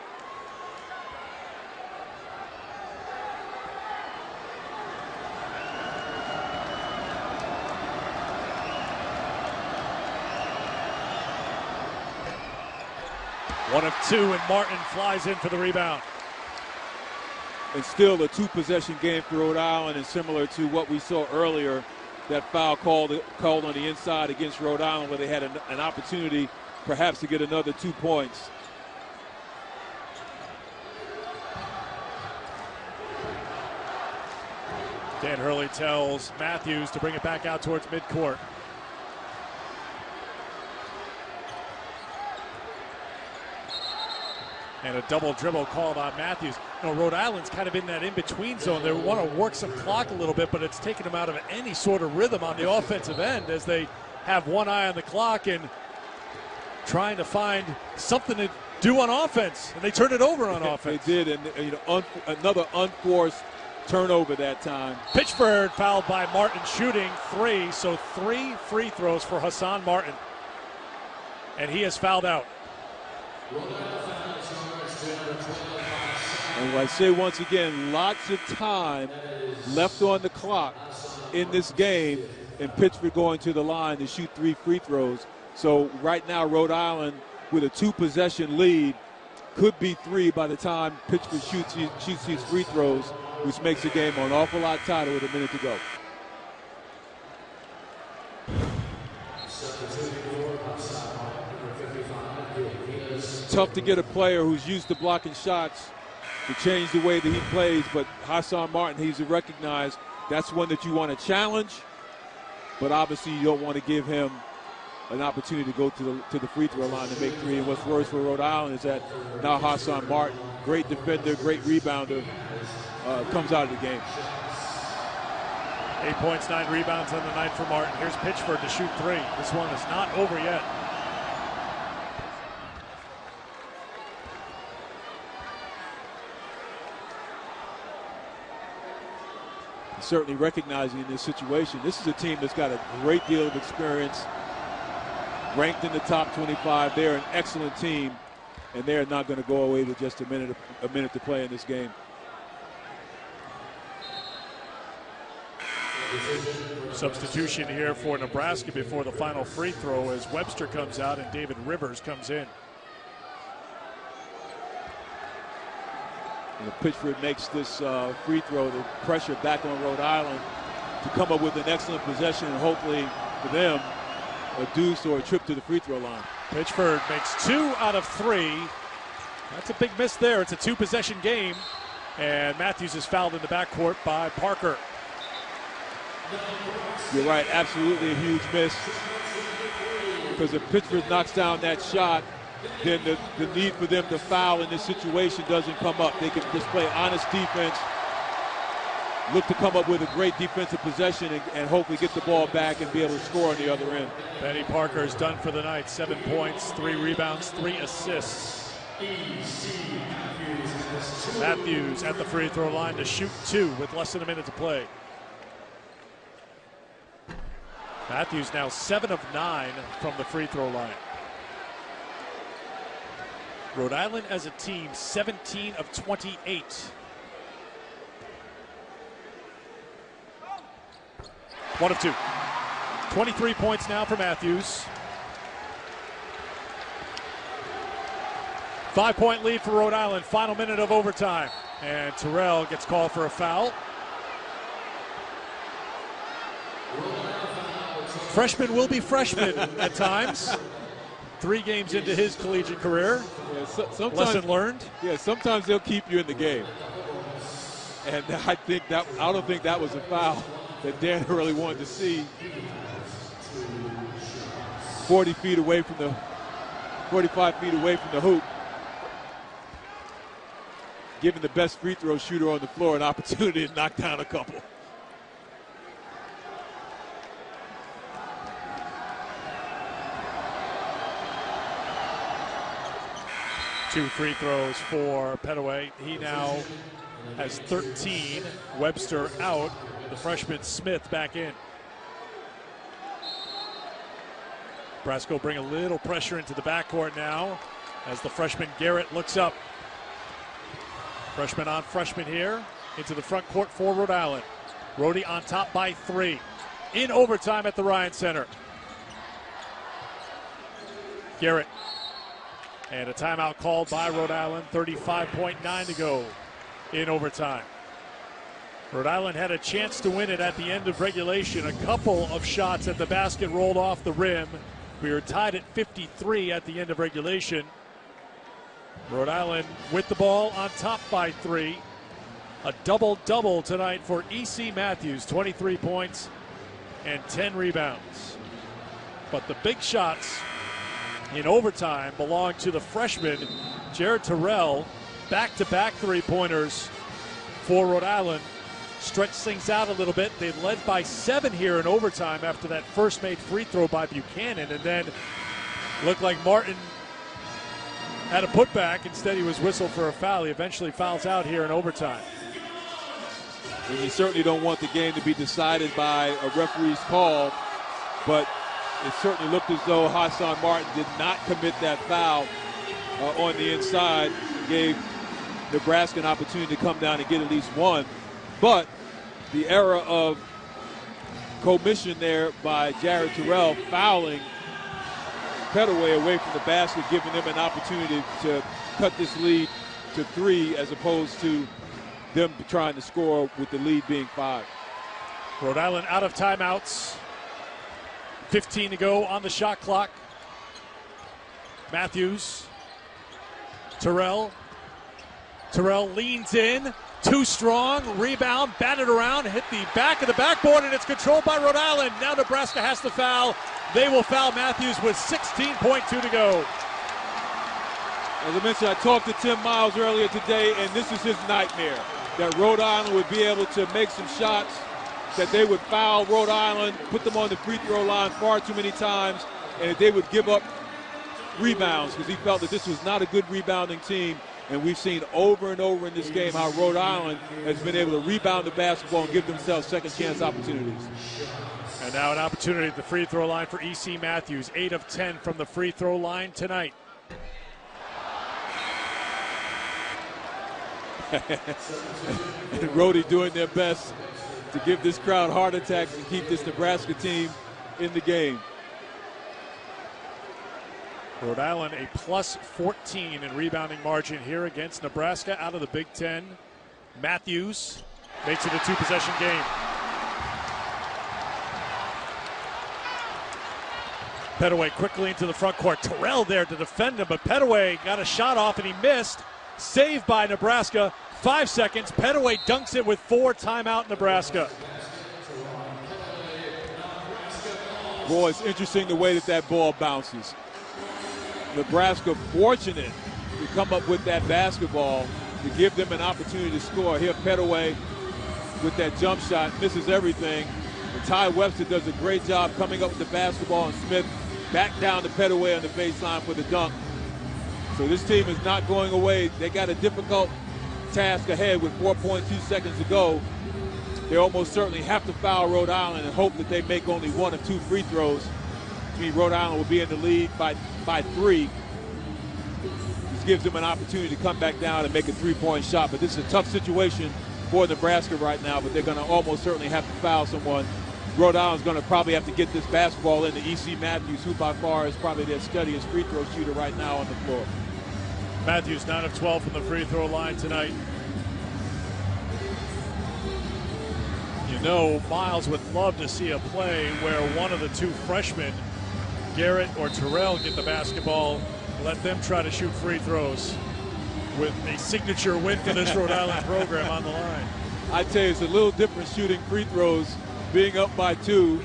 One of two, and Martin flies in for the rebound. And still a two-possession game for Rhode Island, and similar to what we saw earlier, that foul called on the inside against Rhode Island, where they had an opportunity perhaps to get another 2 points. Dan Hurley tells Matthews to bring it back out towards midcourt. And a double dribble called on Matthews. You know, Rhode Island's kind of in that in-between zone. They want to work some clock a little bit, but it's taken them out of any sort of rhythm on the offensive end as they have one eye on the clock and trying to find something to do on offense. And they turned it over on offense. They did, and another unforced turnover that time. Pittsburgh fouled by Martin shooting 3, so 3 free throws for Hassan Martin. And he has fouled out. And I say once again, lots of time left on the clock in this game, and Pittsburgh going to the line to shoot 3 free throws. So right now, Rhode Island with a 2-possession lead could be 3 by the time Pittsburgh shoots these free throws, which makes the game an awful lot tighter with a minute to go. It's tough to get a player who's used to blocking shots to change the way that he plays, but Hassan Martin, he's recognized that's one that you want to challenge, but obviously you don't want to give him an opportunity to go to the free throw line to make 3. And what's worse for Rhode Island is that now Hassan Martin, great defender, great rebounder, comes out of the game. 8 points, 9 rebounds on the night for Martin. Here's Pittsburgh to shoot 3. This one is not over yet. Certainly recognizing in this situation, this is a team that's got a great deal of experience, ranked in the top 25. They're an excellent team, and they're not going to go away with just a minute to play in this game. Substitution here for Nebraska before the final free throw as Webster comes out and David Rivers comes in. And Pittsburgh makes this free throw, the pressure back on Rhode Island to come up with an excellent possession and hopefully for them a deuce or a trip to the free throw line. Pittsburgh makes 2 out of 3. That's a big miss there. It's a 2-possession game. And Matthews is fouled in the backcourt by Parker. You're right, absolutely a huge miss. Because if Pittsburgh knocks down that shot, then the need for them to foul in this situation doesn't come up. They can just play honest defense, look to come up with a great defensive possession and hopefully get the ball back and be able to score on the other end. Benny Parker is done for the night. 7 points, 3 rebounds, 3 assists. Matthews at the free throw line to shoot 2 with less than a minute to play. Matthews now 7 of 9 from the free throw line. Rhode Island as a team, 17 of 28. One of 2. 23 points now for Matthews. 5-point lead for Rhode Island. Final minute of overtime. And Terrell gets called for a foul. Freshman will be freshman at times. 3 games into his collegiate career. Yeah, sometimes, lesson learned. Yeah, sometimes they'll keep you in the game. And I don't think that was a foul that Dan really wanted to see. 45 feet away from the hoop. Giving the best free throw shooter on the floor an opportunity to knock down a couple. Two free throws for Petaway. He now has 13. Webster out. The freshman Smith back in. Nebraska will bring a little pressure into the backcourt now as the freshman Garrett looks up. Freshman on freshman here into the front court for Rhode Island. Rhody on top by 3. In overtime at the Ryan Center. Garrett. And a timeout called by Rhode Island. 35.9 to go in overtime. Rhode Island had a chance to win it at the end of regulation. A couple of shots at the basket rolled off the rim. We were tied at 53 at the end of regulation. Rhode Island with the ball on top by 3. A double-double tonight for E.C. Matthews. 23 points and 10 rebounds. But the big shots in overtime belong to the freshman, Jared Terrell. Back-to-back three-pointers for Rhode Island. Stretch things out a little bit. They led by 7 here in overtime after that first made free throw by Buchanan. And then looked like Martin had a putback. Instead, he was whistled for a foul. He eventually fouls out here in overtime. And you certainly don't want the game to be decided by a referee's call, but it certainly looked as though Hassan Martin did not commit that foul on the inside. Gave Nebraska an opportunity to come down and get at least one. But the error of commission there by Jared Terrell fouling Petaway away from the basket, giving them an opportunity to cut this lead to 3 as opposed to them trying to score with the lead being 5. Rhode Island out of timeouts. 15 to go on the shot clock. Matthews. Terrell leans in. Too strong. Rebound. Batted around. Hit the back of the backboard, and it's controlled by Rhode Island. Now Nebraska has to foul. They will foul Matthews with 16.2 to go. As I mentioned, I talked to Tim Miles earlier today, and this is his nightmare, that Rhode Island would be able to make some shots, that they would foul Rhode Island, put them on the free throw line far too many times, and that they would give up rebounds because he felt that this was not a good rebounding team. And we've seen over and over in this game how Rhode Island has been able to rebound the basketball and give themselves second chance opportunities. And now an opportunity at the free throw line for E.C. Matthews. 8 of 10 from the free throw line tonight. And Rhody doing their best to give this crowd heart attacks and keep this Nebraska team in the game. Rhode Island a plus 14 in rebounding margin here against Nebraska out of the Big Ten. Matthews makes it a 2-possession game. Petaway quickly into the front court. Terrell there to defend him, but Petaway got a shot off and he missed. Saved by Nebraska. 5 seconds. Petaway dunks it with 4. Timeout Nebraska. Boy, it's interesting the way that ball bounces. Nebraska fortunate to come up with that basketball to give them an opportunity to score. Here Petaway with that jump shot misses everything. And Ty Webster does a great job coming up with the basketball, and Smith back down to Petaway on the baseline for the dunk. So this team is not going away. They got a difficult task ahead with 4.2 seconds to go. They almost certainly have to foul Rhode Island and hope that they make only 1 of 2 free throws. I mean, Rhode Island will be in the lead by 3. This gives them an opportunity to come back down and make a 3-point shot. But this is a tough situation for Nebraska right now, but they're going to almost certainly have to foul someone. Rhode Island's going to probably have to get this basketball into E.C. Matthews, who by far is probably their steadiest free throw shooter right now on the floor. Matthews 9 of 12 from the free throw line tonight. You know, Miles would love to see a play where one of the 2 freshmen, Garrett or Terrell, get the basketball, let them try to shoot free throws with a signature win for this Rhode Island program on the line. I tell you, it's a little different shooting free throws, being up by 2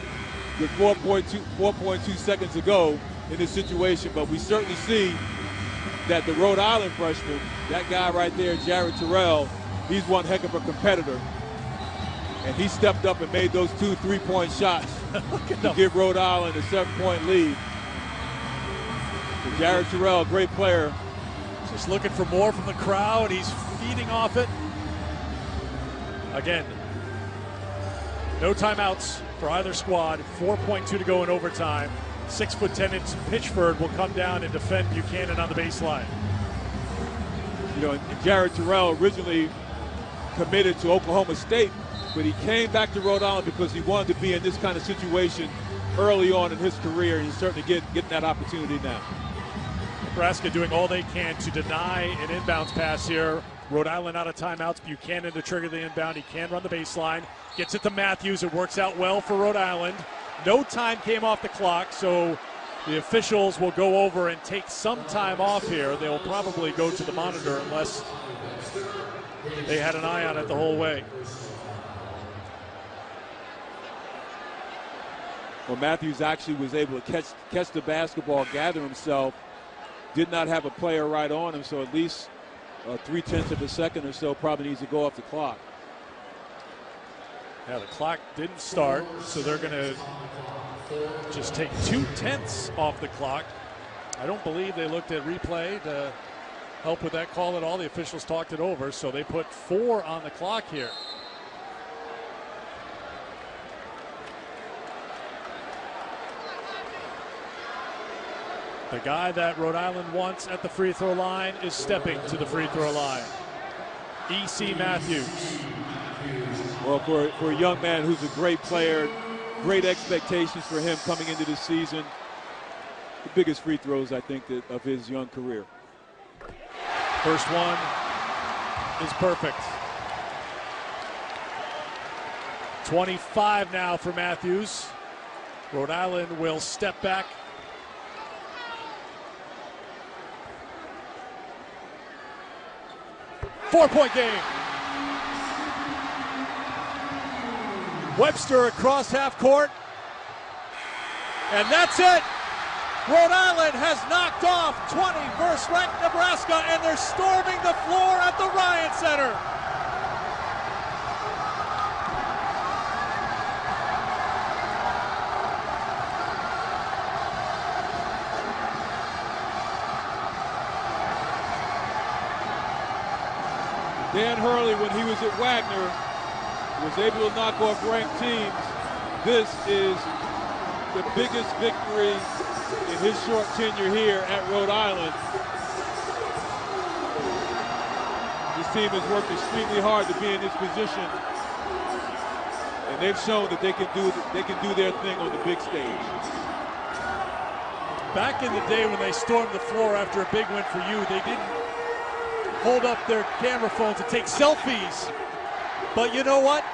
with 4.2 seconds to go in this situation. But we certainly see that the Rhode Island freshman, that guy right there, Jared Terrell, he's one heck of a competitor. And he stepped up and made those 2 3-point shots to give Rhode Island a 7-point lead. So Jared Terrell, great player. Just looking for more from the crowd. He's feeding off it. Again, no timeouts for either squad. 4.2 to go in overtime. 6'10" Pitchford will come down and defend Buchanan on the baseline. You know, Jared Terrell originally committed to Oklahoma State, but he came back to Rhode Island because he wanted to be in this kind of situation early on in his career, and he's certainly getting that opportunity now. Nebraska doing all they can to deny an inbounds pass here. Rhode Island out of timeouts. Buchanan to trigger the inbound. He can run the baseline. Gets it to Matthews. It works out well for Rhode Island. No time came off the clock, so the officials will go over and take some time off here. They'll probably go to the monitor unless they had an eye on it the whole way. Well, Matthews actually was able to catch the basketball, gather himself, did not have a player right on him, so at least 0.3 of a second or so probably needs to go off the clock. Yeah, the clock didn't start, so they're going to just take 0.2 off the clock. I don't believe they looked at replay to help with that call at all. The officials talked it over, so they put 4 on the clock here. The guy that Rhode Island wants at the free throw line is stepping to the free throw line. E.C. Matthews. Well, for a young man who's a great player, great expectations for him coming into this season. The biggest free throws, I think, of his young career. First one is perfect. 25 now for Matthews. Rhode Island will step back. Four-point game. Webster across half court. And that's it. Rhode Island has knocked off 21st ranked Nebraska, and they're storming the floor at the Ryan Center. Dan Hurley, when he was at Wagner, was able to knock off ranked teams. This is the biggest victory in his short tenure here at Rhode Island. This team has worked extremely hard to be in this position, and they've shown that they can do their thing on the big stage. Back in the day when they stormed the floor after a big win for you, they didn't hold up their camera phones and take selfies. But you know what?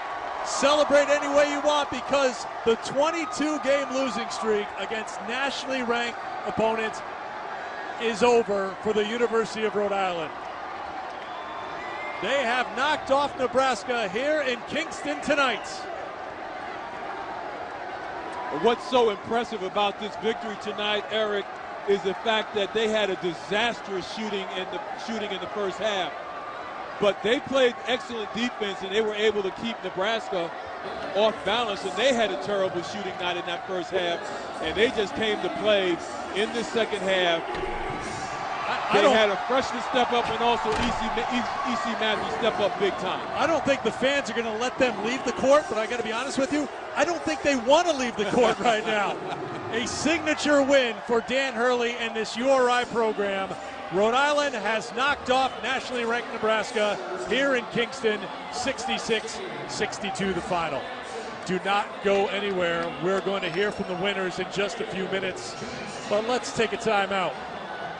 Celebrate any way you want, because the 22-game losing streak against nationally ranked opponents is over for the University of Rhode Island. They have knocked off Nebraska here in Kingston tonight. What's so impressive about this victory tonight, Eric, is the fact that they had a disastrous shooting in the first half. But they played excellent defense, and they were able to keep Nebraska off balance, and they had a terrible shooting night in that first half, and they just came to play in the second half. They had a freshman step up, and also E.C. Matthews step up big time. I don't think the fans are going to let them leave the court, but I got to be honest with you, I don't think they want to leave the court right now. A signature win for Dan Hurley and this URI program. Rhode Island has knocked off nationally ranked Nebraska here in Kingston, 66-62 the final. Do not go anywhere. We're going to hear from the winners in just a few minutes, but let's take a timeout,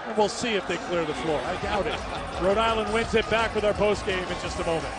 and we'll see if they clear the floor. I doubt it. Rhode Island wins it. Back with our postgame in just a moment.